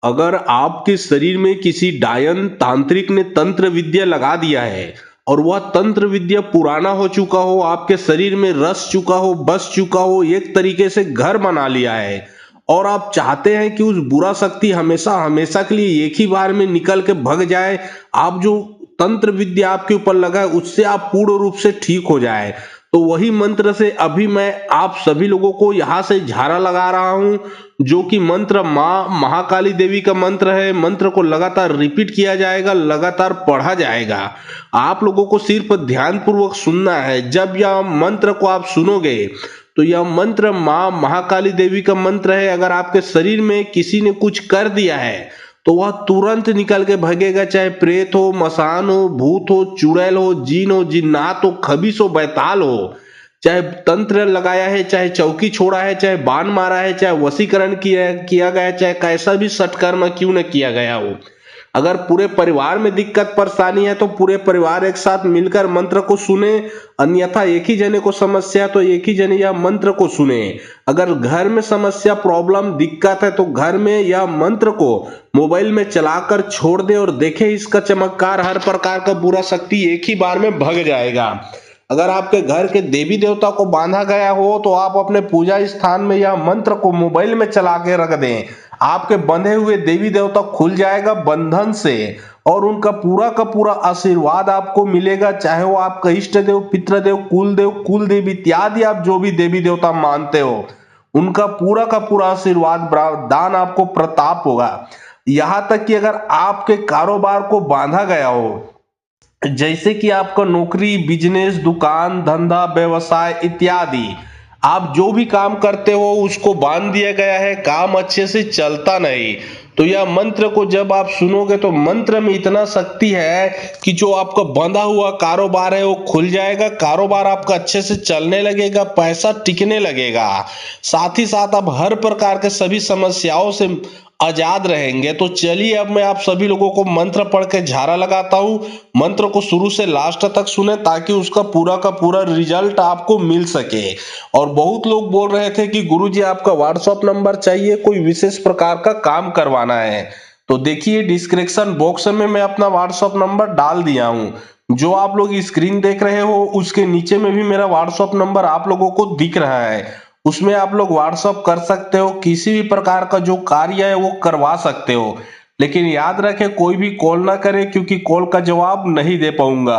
अगर आपके शरीर में किसी डायन तांत्रिक ने तंत्र विद्या लगा दिया है और वह तंत्र विद्या पुराना हो चुका हो, आपके शरीर में रस चुका हो, बस चुका हो, एक तरीके से घर बना लिया है और आप चाहते हैं कि उस बुरा शक्ति हमेशा हमेशा के लिए एक ही बार में निकल के भग जाए, आप जो तंत्र विद्या आपके ऊपर लगा है उससे आप पूर्ण रूप से ठीक हो जाए, तो वही मंत्र से अभी मैं आप सभी लोगों को यहाँ से झारा लगा रहा हूँ, जो कि मंत्र माँ महाकाली देवी का मंत्र है। मंत्र को लगातार रिपीट किया जाएगा, लगातार पढ़ा जाएगा। आप लोगों को सिर्फ ध्यान पूर्वक सुनना है। जब यह मंत्र को आप सुनोगे तो यह मंत्र माँ महाकाली देवी का मंत्र है। अगर आपके शरीर में किसी ने कुछ कर दिया है तो वह तुरंत निकल के भगेगा, चाहे प्रेत हो, मसान हो, भूत हो, चुड़ैल हो, जीन हो, जिन्नात हो, खबीस हो, बैताल हो, चाहे तंत्र लगाया है, चाहे चौकी छोड़ा है, चाहे बाण मारा है, चाहे वशीकरण किया गया है, चाहे कैसा भी सत्कर्म क्यों न किया गया हो। अगर पूरे परिवार में दिक्कत परेशानी है तो पूरे परिवार एक साथ मिलकर मंत्र को सुने, अन्यथा एक ही जने को समस्या तो एक ही जने यह मंत्र को सुने। अगर घर में समस्या प्रॉब्लम दिक्कत है तो घर में यह मंत्र को मोबाइल में चलाकर छोड़ दे और देखे इसका चमत्कार, हर प्रकार का बुरा शक्ति एक ही बार में भग जाएगा। अगर आपके घर के देवी देवता को बांधा गया हो तो आप अपने पूजा स्थान में यह मंत्र को मोबाइल में चला के रख दें, आपके बंधे हुए देवी देवता खुल जाएगा बंधन से और उनका पूरा का पूरा आशीर्वाद आपको मिलेगा। चाहे वो आपका इष्ट देव, पितृदेव, कुल देवी इत्यादि आप जो भी देवी देवता मानते हो, उनका पूरा का पूरा आशीर्वाद दान आपको प्रताप होगा। यहाँ तक कि अगर आपके कारोबार को बांधा गया हो, जैसे कि आपका नौकरी, बिजनेस, दुकान, धंधा, व्यवसाय इत्यादि, आप जो भी काम करते हो उसको बांध दिया गया है, काम अच्छे से चलता नहीं, तो यह मंत्र को जब आप सुनोगे तो मंत्र में इतना शक्ति है कि जो आपका बंधा हुआ कारोबार है वो खुल जाएगा, कारोबार आपका अच्छे से चलने लगेगा, पैसा टिकने लगेगा, साथ ही साथ आप हर प्रकार के सभी समस्याओं से आजाद रहेंगे। तो चलिए अब मैं आप सभी लोगों को मंत्र पढ़ के झारा लगाता हूँ। मंत्र को शुरू से लास्ट तक सुने ताकि उसका पूरा का पूरा रिजल्ट आपको मिल सके। और बहुत लोग बोल रहे थे कि गुरुजी आपका व्हाट्सएप नंबर चाहिए, कोई विशेष प्रकार का काम करवाना है, तो देखिए डिस्क्रिप्शन बॉक्स में मैं अपना व्हाट्सएप नंबर डाल दिया हूँ। जो आप लोग स्क्रीन देख रहे हो उसके नीचे में भी मेरा व्हाट्सएप नंबर आप लोगों को दिख रहा है, उसमें आप लोग व्हाट्सएप कर सकते हो, किसी भी प्रकार का जो कार्य है वो करवा सकते हो। लेकिन याद रखें कोई भी कॉल ना करे, क्योंकि कॉल का जवाब नहीं दे पाऊंगा।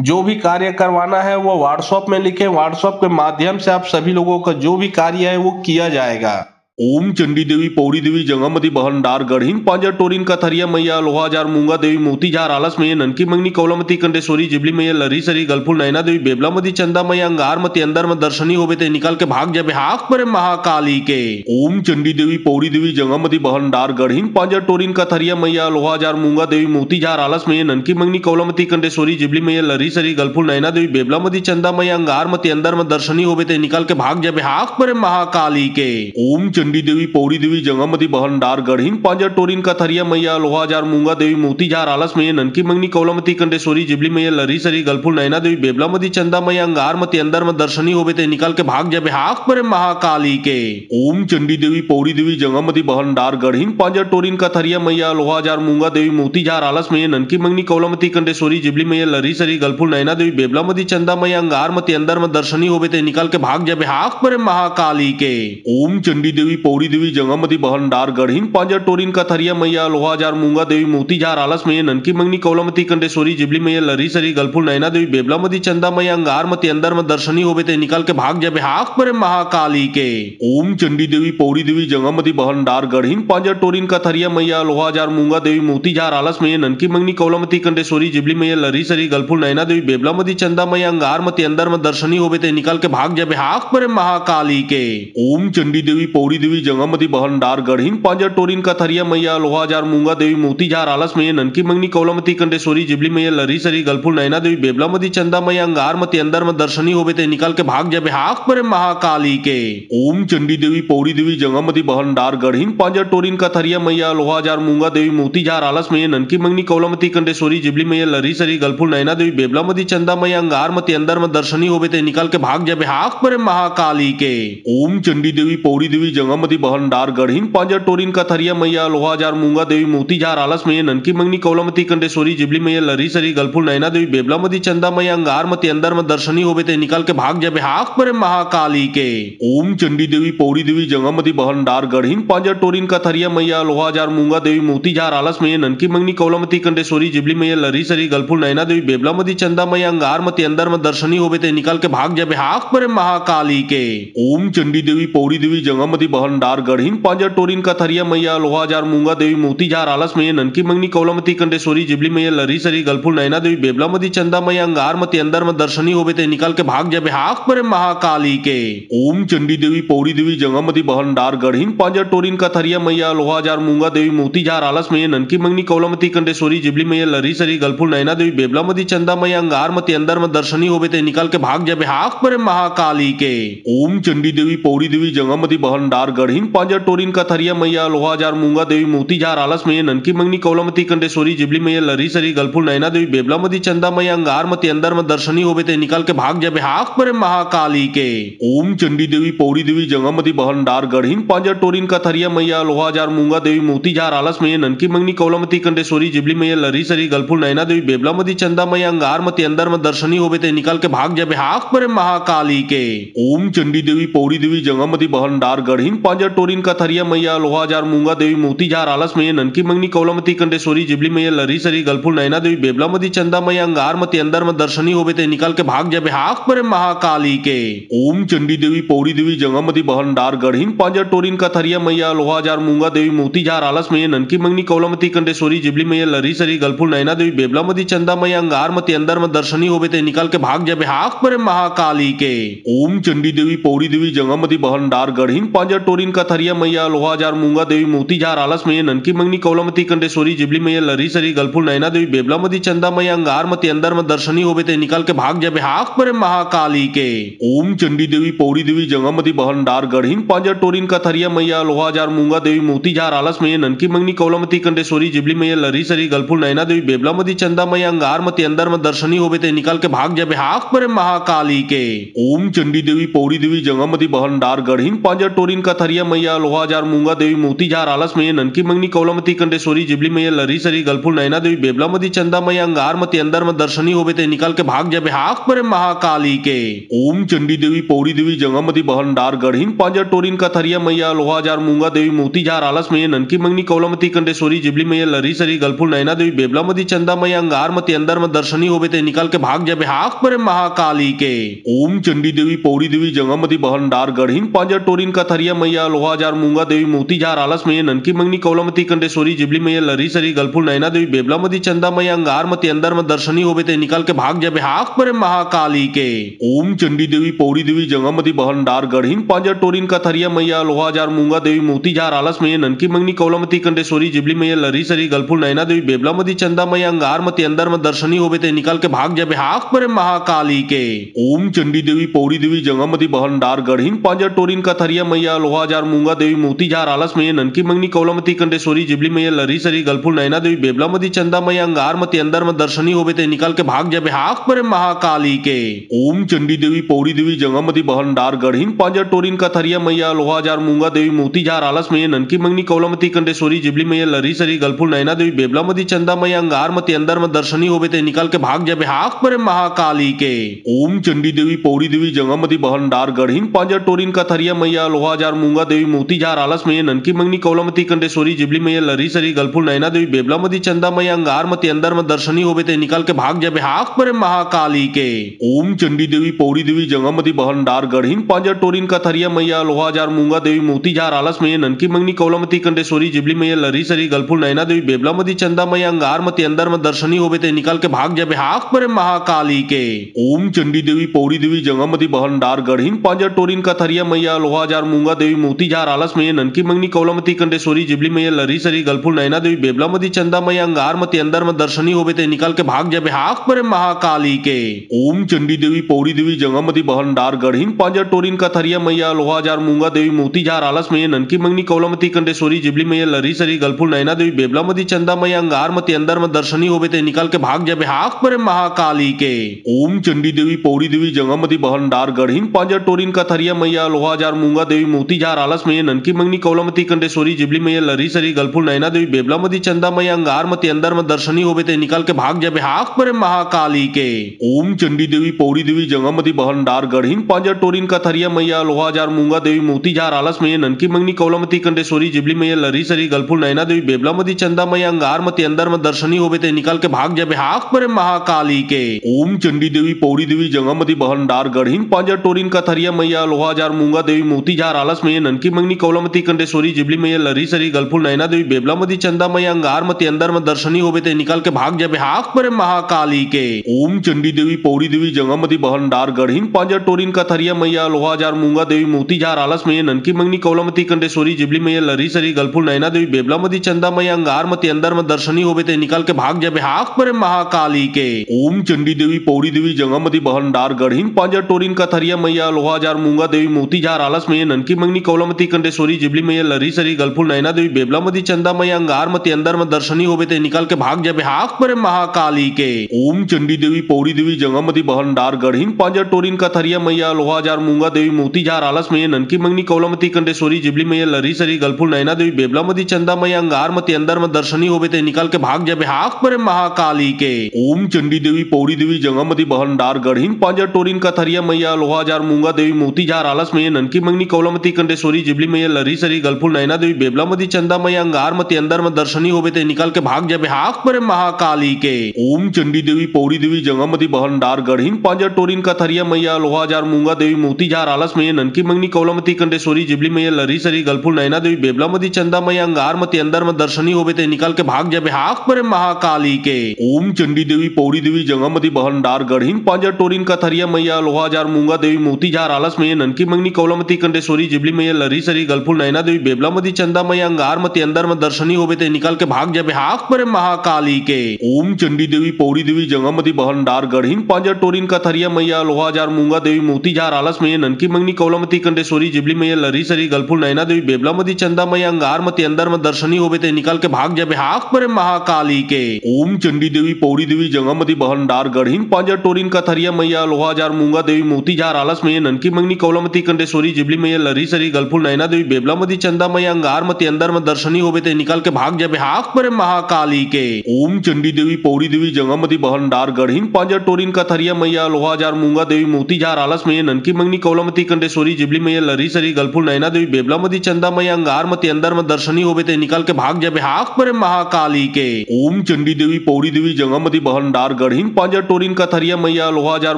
जो भी कार्य करवाना है वो व्हाट्सएप में लिखे, व्हाट्सएप के माध्यम से आप सभी लोगों का जो भी कार्य है वो किया जाएगा। ओम चंडी देवी पौड़ी देवी जंगामती बहनडार गढ़ीन पांजर टोरिन कथरिया मैया लोहाजार मूंगा देवी मोतीजार आलस मैया ननकी मंगनी कौलामती कंडेश्वरी जिबली मैया लरी सरी गलफुल नैना देवी बेबलामती चंदा मैया अंगारमती अंदर में दर्शनी होवे ते निकाल के भाग जाबे हाक पर महाकाली के। ओम चंडी देवी पौड़ी देवी जंगामती बहनडार गढ़ीन पांजर टोरिन कथरिया मैया लोहाजार मूंगा देवी मोतीजार आलस मैया ननकी मंगनी कौलामती कंडेश्वरी जिबली मैया लरी सरी गलफुल नैना देवी बेबलामती चंदा मैया अंगारमती अंदर में दर्शनी होवे ते निकाल के भाग जाबे हाक पर महाकाली के। ओम चंडी देवी पौड़ी देवी जंगामती बहनडार गढ़ीन पांजर टोरिन कथरिया मैया लोहाजार मूंगा देवी मोतीजार आलस मैया ननकी मंगनी कौलामती कंडेश्वरी जिबली मैया लरी सरी गलफुल नैना देवी बेबलामती चंदा मैया अंगारमती अंदर में दर्शनी होवे ते निकाल के भाग जाबे हाक पर महाकाली के। ओम चंडी देवी पौड़ी देवी जंगामती बहनडार गढ़ीन पांजर टोरिन कथरिया मैया लोहाजार मूंगा देवी मोतीजार आलस मैया ननकी मंगनी कौलामती कंडेश्वरी जिबली मैया लरी सरी गलफुल नैना देवी बेबलामती चंदा मैया अंगारमती अंदर में दर्शनी होवे ते निकाल के भाग जाबे हाक पर महाकाली के। ओम चंडी देवी पौड़ी देवी जंगामती बहनडार गढ़ीन पांजर टोरिन कथरिया मैया लोहाजार मूंगा देवी मोतीजार आलस मैया ननकी मंगनी कौलामती कंडेश्वरी जिबली मैया लरी सरी गलफुल नैना देवी बेबलामती चंदा मैया अंगारमती अंदर में दर्शनी होवे ते निकाल के भाग जाबे हाक पर महाकाली के। ओम चंडी देवी पौड़ी देवी जंगामती बहनडार गढ़ीन पांजर टोरिन कथरिया मैया लोहाजार मूंगा देवी मोतीजार आलस मैया ननकी मंगनी कौलामती कंडेश्वरी जिबली मैया लरी सरी गलफुल नैना देवी बेबलामती चंदा मैया अंगारमती अंदर में दर्शनी होवे ते निकाल के भाग जाबे हाक पर महाकाली के। ओम चंडी देवी पौड़ी देवी जंगामती बहनडार गढ़ीन पांजर टोरिन कथरिया मैया लोहाजार मूंगा देवी मोतीजार आलस मैया ननकी मंगनी कौलामती कंडेश्वरी जिबली मैया लरी सरी गलफुल नैना देवी बेबलामती चंदा मैया अंगारमती अंदर में दर्शनी होवे ते निकाल के भाग जाबे हाक पर महाकाली के। ओम चंडी देवी पौड़ी देवी जंगामती बहनडार गढ़ीन पांजर टोरिन कथरिया मैया लोहाजार मूंगा देवी मोतीजार आलस मैया ननकी मंगनी कौलामती कंडेश्वरी जिबली मैया लरी सरी गलफुल नैना देवी बेबलामती चंदा मैया अंगारमती अंदर में दर्शनी होवे ते निकाल के भाग जाबे हाक पर महाकाली के। ओम चंडी देवी पौड़ी देवी जंगा जंगामती बहनदार गढ़ीन पांजा टोरिन कथरिया मैया लोहाजार मूंगा देवी मोतीजार आलस में ननकी मंगनी कौलामती कंडेश्वरी जिबली मैया लरी सरी गलफुल नैना देवी बेबलामती चंदा मैया अंगार मती अंदर में दर्शनी होवे ते निकाल के भाग जाबे हाक परे महाकाली के। ओम चंडी देवी पौड़ी देवी जंगामती बहनदार गढ़ीन पांजा टोरिन कथरिया मैया लोहाजार मूंगा देवी मोतीजार आलस में ननकी मंगनी कौलामती कंडेश्वरी जिबली मैया लरी सरी गलफुल नैना देवी बेबलामती चंदा मैया अंगार मती अंदर में दर्शनी होवे ते निकाल के भाग जाबे हाक परे महाकाली के। ओम चंडी देवी पौड़ी देवी जंगामती बहनदार गढ़ीन पांजा टोरिन कथरिया मैया लोहाजार मूंगा देवी मोतीजार आलस में ननकी मंगनी कौलामती कंडेश्वरी जिबली मैया लरी सरी गलफुल नैना देवी बेबलामती चंदा मैया अंगार मती अंदर में दर्शनी होवे ते निकाल के भाग जाबे हाक परे महाकाली के। ओम चंडी देवी पौड़ी देवी जंगामती बहनदार गढ़ीन पांजा टोरिन कथरिया मैया लोहाजार मूंगा देवी मोतीजार आलस में ननकी मंगनी कौलामती कंडेश्वरी जिबली मैया लरी सरी गलफुल नैना देवी बेबलामती चंदा मैया अंगार मती अंदर में दर्शनी होवे ते निकाल के भाग जाबे हाक परे महाकाली के। ओम चंडी देवी पौड़ी देवी जंगामती बहनदार गढ़ीन पांजा टोरिन कथरिया मैया लोहाजार मूंगा देवी मोतीजार आलस में ननकी मंगनी कौलामती कंडेश्वरी जिबली मैया लरी सरी गलफुल नैना देवी बेबलामती चंदा मैया अंगार मती अंदर में दर्शनी होवे ते निकाल के भाग जाबे हाक परे महाकाली के। ओम चंडी देवी पौड़ी देवी जंगामती बहनदार गढ़ीन पांजा टोरिन कथरिया मैया लोहाजार मूंगा देवी मोतीजार आलस में ननकी मंगनी कौलामती कंडेश्वरी जिबली मैया लरी सरी गलफुल नैना देवी बेबलामती चंदा मैया अंगार मती अंदर में दर्शनी होवे ते निकाल के भाग जाबे हाक परे महाकाली के। ओम चंडी देवी पौड़ी देवी जंगामती बहनदार गढ़ीन पांजा टोरिन कथरिया मैया लोहाजार मूंगा देवी मोतीजार आलस में ननकी मंगनी कौलामती कंडेश्वरी जिबली मैया लरी सरी गलफुल नैना देवी बेबलामती चंदा मैया अंगार मती अंदर में दर्शनी होवे ते निकाल के भाग जाबे हाक परे महाकाली के। ओम चंडी देवी पौड़ी देवी जंगामती बहनदार गढ़ीन पांजा टोरिन कथरिया मैया लोहाजार मूंगा देवी मोतीजार आलस में ननकी मंगनी कौलामती कंडेश्वरी जिबली मैया लरी सरी गलफुल नैना देवी बेबलामती चंदा मैया अंगार मती अंदर में दर्शनी होवे ते निकाल के भाग जाबे हाक परे महाकाली के। ओम चंडी देवी पौड़ी देवी जंगामती बहनदार गढ़ीन पांजा टोरिन कथरिया मैया लोहाजार मूंगा देवी मोतीजार आलस में ननकी मंगनी कौलामती कंडेश्वरी जिबली मैया लरी सरी गलफुल नैना देवी बेबलामती चंदा मैया अंगार मती अंदर में दर्शनी होवे ते निकाल के भाग जाबे हाक परे महाकाली के। ओम चंडी देवी पौड़ी देवी जंगामती बहनदार गढ़ीन पांजा टोरिन कथरिया मैया लोहाजार मूंगा देवी मोतीजार आलस में ननकी मंगनी कौलामती कंडेश्वरी जिबली मैया लरी सरी गलफुल नैना देवी बेबलामती चंदा मैया अंगार मती अंदर में दर्शनी होवे ते निकाल के भाग जाबे हाक परे महाकाली के। ओम चंडी देवी पौड़ी देवी जंगामती बहनदार गढ़ीन पांजा टोरिन कथरिया मैया लोहाजार मूंगा देवी मोतीजार आलस में ननकी मंगनी कौलामती कंडेश्वरी जिबली मैया लरी सरी गलफुल नैना देवी बेबलामती चंदा मैया अंगार मती अंदर में दर्शनी होवे ते निकाल के भाग जाबे हाक परे महाकाली के। ओम चंडी देवी पौड़ी देवी जंगामती बहनदार गढ़ीन पांजा टोरिन कथरिया मैया लोहाजार मूंगा देवी मोतीजार आलस में ननकी मंगनी कौलामती कंडेश्वरी जिबली मैया लरी सरी गलफुल नैना देवी बेबलामती चंदा मैया अंगार मती अंदर में दर्शनी होवे ते निकाल के भाग जाबे हाक परे महाकाली के। ओम चंडी देवी पौड़ी देवी जंगामती बहनदार गढ़ीन पांजा टोरिन कथरिया मैया लोहाजार मूंगा देवी मोतीजार आलस में ननकी मंगनी कौलामती कंडेश्वरी जिबली मैया लरी सरी गलफुल नैना देवी बेबलामती चंदा मैया अंगार मती अंदर में दर्शनी होवे ते निकाल के भाग जाबे हाक परे महाकाली के। ओम चंडी देवी पौड़ी देवी जंगामती बहनदार गढ़ीन पांजा टोरिन कथरिया मैया लोहाजार मूंगा देवी मोतीजार आलस में ननकी मंगनी कौलामती कंडेश्वरी जिबली मैया लरी सरी गलफुल नैना देवी बेबलामती चंदा मैया अंगार मती अंदर में दर्शनी होवे ते निकाल के भाग जाबे हाक परे महाकाली के। ओम चंडी देवी पौड़ी देवी जंगामती बहनदार गढ़ीन पांजा टोरिन कथरिया मैया लोहाजार मूंगा देवी मोतीजार आलस में ननकी मंगनी कौलामती कंडेश्वरी जिबली मैया लरी सरी गलफुल नैना देवी बेबलामती चंदा मैया अंगार मती अंदर में दर्शनी होवे ते निकाल के भाग जाबे हाक परे महाकाली के। ओम चंडी देवी पौड़ी देवी जंगामती बहनदार गढ़ीन पांजा टोरिन कथरिया मैया लोहाजार मूंगा देवी मोतीजार आलस में ननकी मंगनी कौलामती कंडेश्वरी जिबली मैया लरी सरी गलफुल नैना देवी बेबलामती चंदा मैया अंगार मती अंदर में दर्शनी होवे ते निकाल के भाग जाबे हाक परे महाकाली के। ओम चंडी देवी पौड़ी देवी जंगामती बहनदार गढ़ीन पांजा टोरिन कथरिया मैया लोहाजार मूंगा देवी मोतीजार आलस में ननकी मंगनी कौलामती कंडेश्वरी जिबली मैया लरी सरी गलफुल नैना देवी बेबलामती चंदा मैया अंगार मती अंदर में दर्शनी होवे ते निकाल के भाग जाबे हाक परे महाकाली के। ओम चंडी देवी पौड़ी देवी जंगामती बहनदार गढ़ीन पांजा टोरिन कथरिया मैया लोहाजार मूंगा देवी मोतीजार आलस में ननकी मंगनी कौलामती कंडेश्वरी जिबली मैया लरी सरी गलफुल नैना देवी बेबलामती चंदा मैया अंगार मती अंदर में दर्शनी होवे ते निकाल के भाग जाबे हाक परे महाकाली के। ओम चंडी देवी पौड़ी देवी जंगामती बहनदार गढ़ीन पांजा टोरिन कथरिया मैया लोहाजार मूंगा देवी मोतीजार आलस में ननकी मंगनी कौलामती कंडेश्वरी जिबली मैया लरी सरी गलफुल नैना देवी बेबलामती चंदा मैया अंगार मती अंदर में दर्शनी होवे ते निकाल के भाग जाबे हाक परे महाकाली के। ओम चंडी देवी पौड़ी देवी जंगामती बहनदार गढ़ीन पांजा टोरिन कथरिया मैया लोहाजार मूंगा देवी मोतीजार आलस में ननकी मंगनी कौलामती कंडेश्वरी जिबली मैया लरी सरी गलफुल नैना देवी बेबलामती चंदा मैया अंगार मती अंदर में दर्शनी होवे ते निकाल के भाग जाबे हाक परे महाकाली के। ओम चंडी देवी पौड़ी देवी जंगामती बहनदार गढ़ीन पांजा टोरिन कथरिया मैया लोहाजार मूंगा देवी मोतीजार झार आलस में ननकी मंगनी कौलामती कंडेश्वरी जिबली में लरी सरी गलफुल नैना देवी बेबलामती चंदा मई अंगारमती अंदर में दर्शनी होवे ते निकाल के भाग जाबे हाक पर महाकाली के। ओम चंडी देवी पौड़ी देवी जंगामती बहन डार गढ़ीन पांजर टोरिन का थरिया मैया लोहा जार मूंगा देवी मोती झार आलस में ननकी मंगनी कौलामती कंडेश्वरी जिबली में लरी सरी गलफुल नैना देवी बेबलामती चंदा मई अंगारमती अंदर में दर्शनी होवे ते निकाल के भाग जाबे हाक पर महाकाली के। ओम चंडी देवी पौड़ी देवी जंगामती बहन डार गढ़ीन पांजर टोरिन का थरिया मैया लोहा जार मूंगा देवी मोती झार आलस में ननकी मंगनी कौलामती कंडेश्वरी जिबली में लरी सरी गलफुल नैना देवी बेबलामती चंदा मई अंगारमती अंदर में दर्शनी होवे ते निकाल के भाग जाबे हाक पर महाकाली के। ओम चंडी देवी पौड़ी देवी जंगामती बहन डार गढ़ीन पांजर टोरिन का थरिया मैया लोहा जार मूंगा देवी मोती झार आलस में ननकी मंगनी कौलामती कंडेश्वरी जिबली में लरी सरी गलफुल नैना देवी बेबलामती चंदा मई अंगारमती अंदर में दर्शनी होवे ते निकाल के भाग जाबे हाक पर महाकाली के। ओम चंडी देवी पौड़ी देवी जंगामती बहन डार गढ़ीन पांजर टोरिन का थरिया मैया लोहा जार मूंगा देवी मोती झार आलस में ननकी मंगनी कौलामती कंडेश्वरी जिबली में लरी सरी गलफुल नैना देवी बेबलामती चंदा मई अंगारमती अंदर में दर्शनी होवे ते निकाल के भाग जाबे हाक पर महाकाली के। ओम चंडी देवी पौड़ी देवी जंगामती बहन डार गढ़ीन पांजर टोरिन का थरिया मैया लोहा जार मूंगा देवी मोती झार आलस में ननकी मंगनी कौलामती कंडेश्वरी जिबली में लरी सरी गलफुल नैना देवी बेबलामती चंदा मई अंगारमती अंदर में दर्शनी होवे ते निकाल के भाग जाबे हाक पर महाकाली के। ओम चंडी देवी पौड़ी देवी जंगामती बहन डार गढ़ीन पांजर टोरिन का थरिया मैया लोहा जार मूंगा देवी मोती झार आलस में ननकी मंगनी कौलामती कंडेश्वरी जिबली में लरी सरी गलफुल नैना देवी बेबलामती चंदा मई अंगारमती अंदर में दर्शनी होवे ते निकाल के भाग जाबे हाक पर महाकाली के। ओम चंडी देवी पौड़ी देवी जंगामती बहन डार गढ़ीन पांजर टोरिन का थरिया मैया लोहा जार मूंगा देवी मोती झार आलस में ननकी मंगनी कौलामती कंडेश्वरी जिबली में लरी सरी गलफुल नैना देवी बेबलामती चंदा मई अंगारमती अंदर में दर्शनी होवे ते निकाल के भाग जाबे हाक पर महाकाली के। ओम चंडी देवी पौड़ी देवी जंगामती बहन डार गढ़ीन पांजर टोरिन का थरिया मैया लोहा जार मूंगा देवी मोती झार आलस में ननकी मंगनी कौलामती कंडेश्वरी जिबली में लरी सरी गलफुल नैना देवी बेबलामती चंदा मई अंगारमती अंदर में दर्शनी होवे ते निकाल के भाग जाबे हाक पर महाकाली के। ओम चंडी देवी पौड़ी देवी जंगामती बहन डार गढ़ीन पांजर टोरिन का थरिया मैया लोहा जार मूंगा देवी मोती झार आलस में ननकी मंगनी कौलामती कंडेश्वरी जिबली में लरी सरी गलफुल नैना देवी बेबलामती चंदा मई अंगारमती अंदर में दर्शनी होवे ते निकाल के भाग जाबे हाक पर महाकाली के। ओम चंडी देवी पौड़ी देवी जंगामती बहन डार गढ़ीन पांजर टोरिन का थरिया मैया लोहा जार मूंगा देवी मोती झार आलस में ननकी मंगनी कौलामती कंडेश्वरी जिबली में लरी सरी गलफुल नैना देवी बेबलामती चंदा मई अंगारमती अंदर में दर्शनी होवे ते निकाल के भाग जाबे हाक पर महाकाली के। ओम चंडी देवी पौड़ी देवी जंगामती बहन डार गढ़ीन पांजर टोरिन का थरिया मैया लोहा जार मूंगा देवी मोती झार आलस में ननकी मंगनी कौलामती कंडेश्वरी जिबली में लरी सरी गलफुल नैना देवी बेबलामती चंदा मई अंगारमती अंदर में दर्शनी होवे ते निकाल के भाग जाबे हाक पर महाकाली के। ओम चंडी देवी पौड़ी देवी जंगामती बहन डार गढ़ीन पांजर टोरिन का थरिया मैया लोहा जार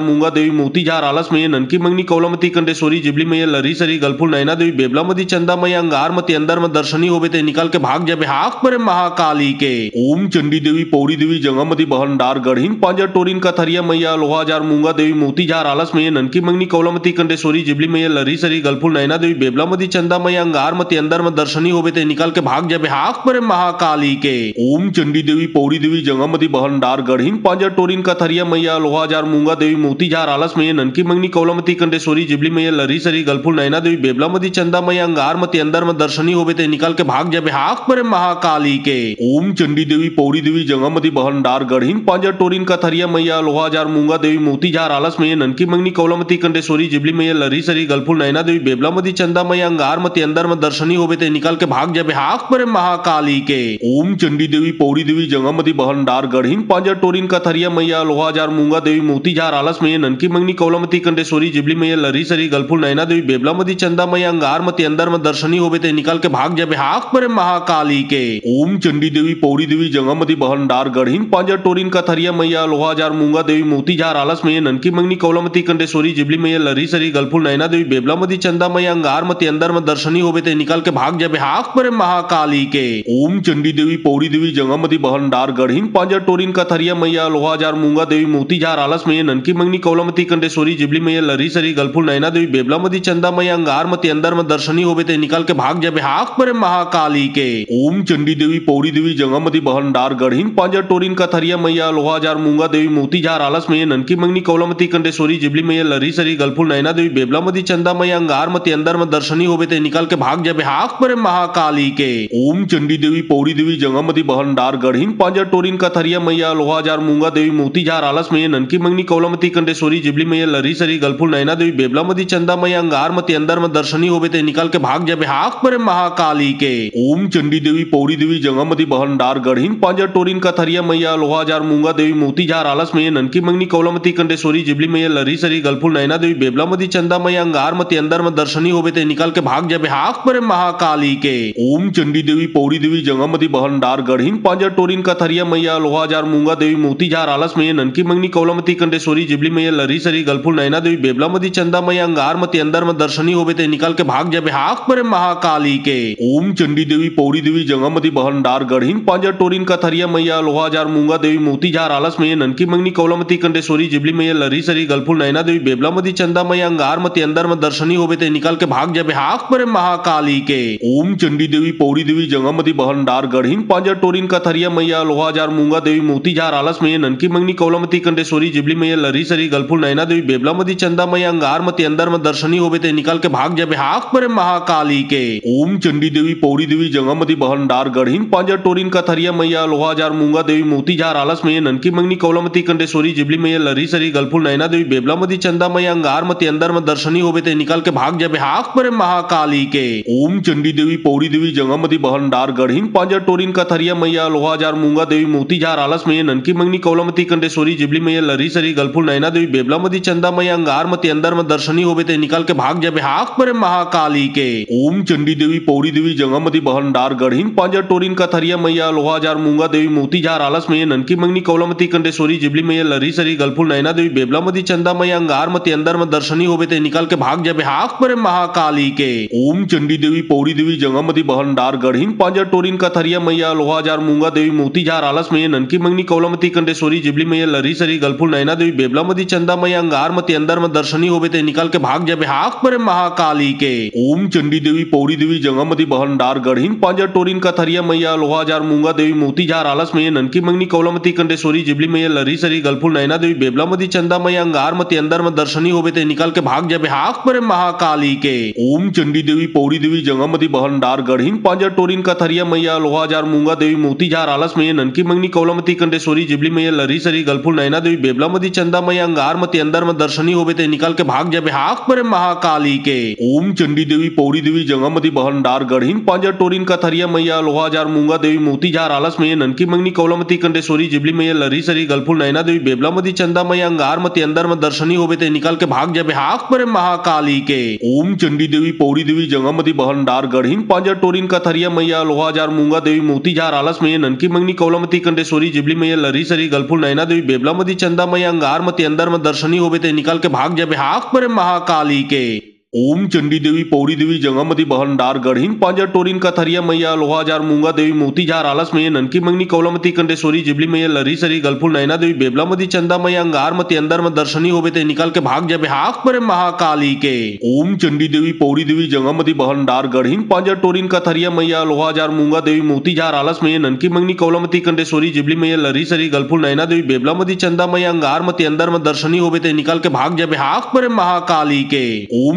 मूंगा देवी मोती झार आलस में ननकी मंगनी कौलामती कंडेश्वरी जिबली में लरी सरी गलफुल नैना देवी बेबलामती चंदा मई अंगारमती अंदर में दर्शनी होवे ते निकाल के भाग जाबे हाक पर महाकाली के। ओम चंडी देवी पौड़ी देवी जंगामती बहन डार गढ़ीन पांजर टोरिन का थरिया मैया लोहा जार मूंगा देवी मोती झार आलस में ननकी मंगनी कौलामती कंडेश्वरी जिबली में लरी सरी गलफुल नैना देवी बेबलामती चंदा मई अंगारमती अंदर में दर्शनी होवे ते निकाल के भाग जाबे हाक पर महाकाली के। ओम चंडी देवी पौड़ी देवी जंगामती बहन डार गढ़ीन पांजर टोरिन का थरिया मैया लोहा जार मूंगा देवी मोती झार आलस में ननकी मंगनी कौलामती कंडेश्वरी जिबली में लरी सरी गलफुल नैना देवी बेबलामती चंदा मई अंगारमती अंदर में दर्शनी होवे ते निकाल के भाग जाबे हाक पर महाकाली के। ओम चंडी देवी पौड़ी देवी जंगामती बहन डार गढ़ीन पांजर टोरिन का थरिया मैया लोहा जार मूंगा देवी मोती झार आलस में ननकी मंगनी कौलामती कंडेश्वरी जिबली में लरी सरी गलफुल नैना देवी बेबलामती चंदा मई अंगारमती अंदर में दर्शनी होवे ते निकाल के भाग जाबे हाक पर महाकाली के। ओम चंडी देवी पौड़ी देवी जंगामती बहन डार गढ़ीन पांजर टोरिन का थरिया मैया लोहा जार मूंगा देवी मोती झार आलस में ननकी मंगनी कौलामती कंडेश्वरी जिबली में लरी सरी गलफुल नैना देवी बेबलामती चंदा मई अंगारमती अंदर में दर्शनी होवे ते निकाल के भाग जाबे हाक पर महाकाली के। ओम चंडी देवी पौड़ी देवी जंगामती बहन डार गढ़ीन पांजर टोरिन का थरिया मैया लोहा जार मूंगा देवी मोती झार आलस में ननकी मंगनी कौलामती कंडेश्वरी जिबली में लरी सरी गलफुल नैना देवी बेबलामती चंदा मई अंगारमती अंदर में दर्शनी होवे ते निकाल के भाग जाबे हाक पर महाकाली के। ओम चंडी देवी पौड़ी देवी जंगामती बहन डार गढ़ीन पांजर टोरिन का थरिया मैया लोहा जार मूंगा देवी मोती झार आलस में ननकी मंगनी कौलामती कंडेश्वरी जिबली में लरी सरी गलफुल नैना देवी बेबलामती चंदा मई अंगारमती अंदर में दर्शनी होवे ते निकाल के भाग जाबे हाक पर महाकाली के। ओम चंडी देवी पौड़ी देवी जंगामती बहन डार गढ़ीन पांजर टोरिन का थरिया मैया लोहा जार मूंगा देवी मोती झार आलस में ननकी मंगनी कौलामती कंडेश्वरी जिबली में लरी सरी गलफुल नैना देवी बेबलामती चंदा मई अंगारमती अंदर में दर्शनी होवे ते निकाल के भाग जाबे हाक पर महाकाली के। ओम चंडी देवी पौड़ी देवी जंगामती बहन डार गढ़ीन पांजर टोरिन का थरिया मैया लोहा जार मूंगा देवी मोती झार आलस में ननकी मंगनी कौलामती कंडेश्वरी जिबली में लरी सरी गलफुल नैना देवी बेबलामती चंदा मई अंगारमती अंदर में दर्शनी दर्शनी होवे ते निकल के भाग जाबे हाक परे महाकाली के। ओम चंडी देवी पौड़ी देवी जंगमती बहनदार गढ़ीन पांजर टोरिन का थरिया मैया लोहा जार मूंगा देवी मोती जार आलस मैया ननकी मंगनी कौलमती कंडेश्वरी जिबली मैया लरी सरी गलफुल नैना देवी बेबलामती चंदा मैया अंगार मती अंदर में दर्शनी होवे ते निकल के भाग जाबे हाक परे महाकाली के। ओम चंडी देवी पौड़ी देवी जंगमती बहनदार गढ़ीन पांजर टोरिन का थरिया मैया लोहा जार मूंगा देवी मोती जार आलस मैया ननकी मंगनी कौलमती कंडेश्वरी जिबली मैया लरी सरी गलफुल नैना देवी बेबलामती चंदा मैया अंगार मती अंदर में दर्शनी होवे ते निकल के भाग जाबे हाक परे महाकाली के। ओम चंडी देवी पौड़ी देवी जंगमती बहनदार गढ़ीन पांजर टोरिन का थरिया मैया लोहा जार मूंगा देवी मोती जार आलस मैया ननकी मंगनी कौलमती कंडेश्वरी जिबली मैया लरी सरी गलफुल नैना देवी बेबलामती चंदा मैया अंगार मती अंदर में दर्शनी होवे ते निकल के भाग जाबे हाक परे महाकाली के। ओम चंडी देवी पौड़ी देवी जंगमती बहनदार गढ़ीन पांजर टोरिन का थरिया मैया लोहा जार मूंगा देवी मोती जार आलस मैया ननकी मंगनी कौलमती कंडेश्वरी जिबली मैया लरी सरी गलफुल नैना देवी बेबलामती चंदा मैया अंगार मती अंदर में दर्शनी होवे ते निकल के भाग जाबे हाक परे महाकाली के। ओम चंडी देवी पौड़ी देवी जंगमती बहनदार गढ़ीन पांजर टोरिन का थरिया मैया लोहा जार मूंगा देवी मोती जार आलस मैया ननकी मंगनी कौलमती कंडेश्वरी जिबली मैया लरी सरी गलफुल नैना देवी बेबलामती चंदा मैया अंगार मती अंदर में दर्शनी होवे ते निकल के भाग जाबे हाक परे महाकाली के। ओम चंडी देवी पौड़ी देवी जंगमती बहनदार गढ़ीन पांजर टोरिन का थरिया मैया लोहा जार मूंगा देवी मोती जार आलस मैया ननकी मंगनी कौलमती कंडेश्वरी जिबली मैया लरी सरी गलफुल नैना देवी बेबलामती चंदा मैया अंगार मती अंदर में दर्शनी होवे ते निकल के भाग जाबे हाक परे महाकाली के। ओम चंडी देवी पौड़ी देवी जंगमती बहनदार गढ़ीन पांजर टोरिन का थरिया मैया लोहा जार मूंगा देवी मोती जार आलस मैया ननकी मंगनी कौलमती कंडेश्वरी जिबली मैया लरी सरी गलफुल नैना देवी बेबलामती चंदा मैया अंगार मती अंदर में दर्शनी होवे ते निकल के भाग जाबे हाक परे महाकाली के। ओम चंडी देवी पौड़ी देवी जंगमती बहनदार गढ़ीन पांजर टोरिन का थरिया मैया लोहा जार मूंगा देवी मोती जार आलस मैया ननकी मंगनी कौलमती कंडेश्वरी जिबली मैया लरी सरी गलफुल नैना देवी बेबलामती चंदा मैया अंगार मती अंदर में दर्शनी होवे ते निकल के भाग जाबे हाक परे महाकाली के। ओम चंडी देवी पौड़ी देवी जंगमती बहनदार गढ़ीन पांजर टोरिन का थरिया मैया लोहा जार मूंगा देवी मोती जार आलस मैया ननकी मंगनी कौलमती कंडेश्वरी जिबली मैया लरी सरी गलफुल नैना देवी बेबलामती चंदा मैया अंगार मती अंदर में दर्शनी होवे ते निकल के भाग जाबे हाक परे महाकाली के। ओम चंडी देवी पौड़ी देवी जंगमती बहनदार गढ़ीन पांजर टोरिन का थरिया मैया लोहा जार मूंगा देवी मोती जार आलस मैया ननकी मंगनी कौलमती कंडेश्वरी जिबली मैया लरी सरी गलफुल नैना देवी बेबलामती चंदा मैया अंगार मती अंदर में दर्शनी होवे ते निकल के भाग जाबे हाक परे महाकाली के। ओम चंडी देवी पौड़ी देवी जंगमती बहनदार गढ़ीन पांजर टोरिन का थरिया मैया लोहा जार मूंगा देवी मोती जार आलस मैया ननकी मंगनी कौलमती कंडेश्वरी जिबली मैया लरी सरी गलफुल नैना देवी बेबलामती चंदा मैया अंगार मती अंदर में दर्शनी होवे ते निकल के भाग जाबे हाक परे महाकाली के। ओम चंडी देवी पौड़ी देवी जंगमती बहनदार गढ़ीन पांजर टोरिन का थरिया मैया लोहा जार मूंगा देवी मोती जार आलस मैया ननकी मंगनी कौलमती कंडेश्वरी जिबली मैया लरी सरी गलफुल नैना देवी बेबलामती चंदा मैया अंगार मती अंदर में दर्शनी होवे ते निकल के भाग जाबे हाक परे महाकाली के। ओम चंडी देवी पौड़ी देवी जंगमती बहनदार गढ़ीन पांजर टोरिन का थरिया मैया लोहा जार मूंगा देवी मोती जार आलस मैया ननकी मंगनी कौलमती कंडेश्वरी जिबली मैया लरी सरी गलफुल नैना देवी बेबलामती चंदा मैया अंगार मती अंदर में दर्शनी होवे ते निकल के भाग जाबे हाक परे महाकाली के। ओम चंडी देवी पौड़ी देवी जंगमती बहनदार गढ़ीन पांजर टोरिन का थरिया मैया लोहा जार मूंगा देवी मोती जार आलस मैया ननकी मंगनी कौलमती कंडेश्वरी जिबली मैया लरी सरी गलफुल नैना देवी बेबलामती चंदा मैया अंगार मती अंदर में दर्शनी होवे ते निकल के भाग जाबे हाक परे महाकाली के।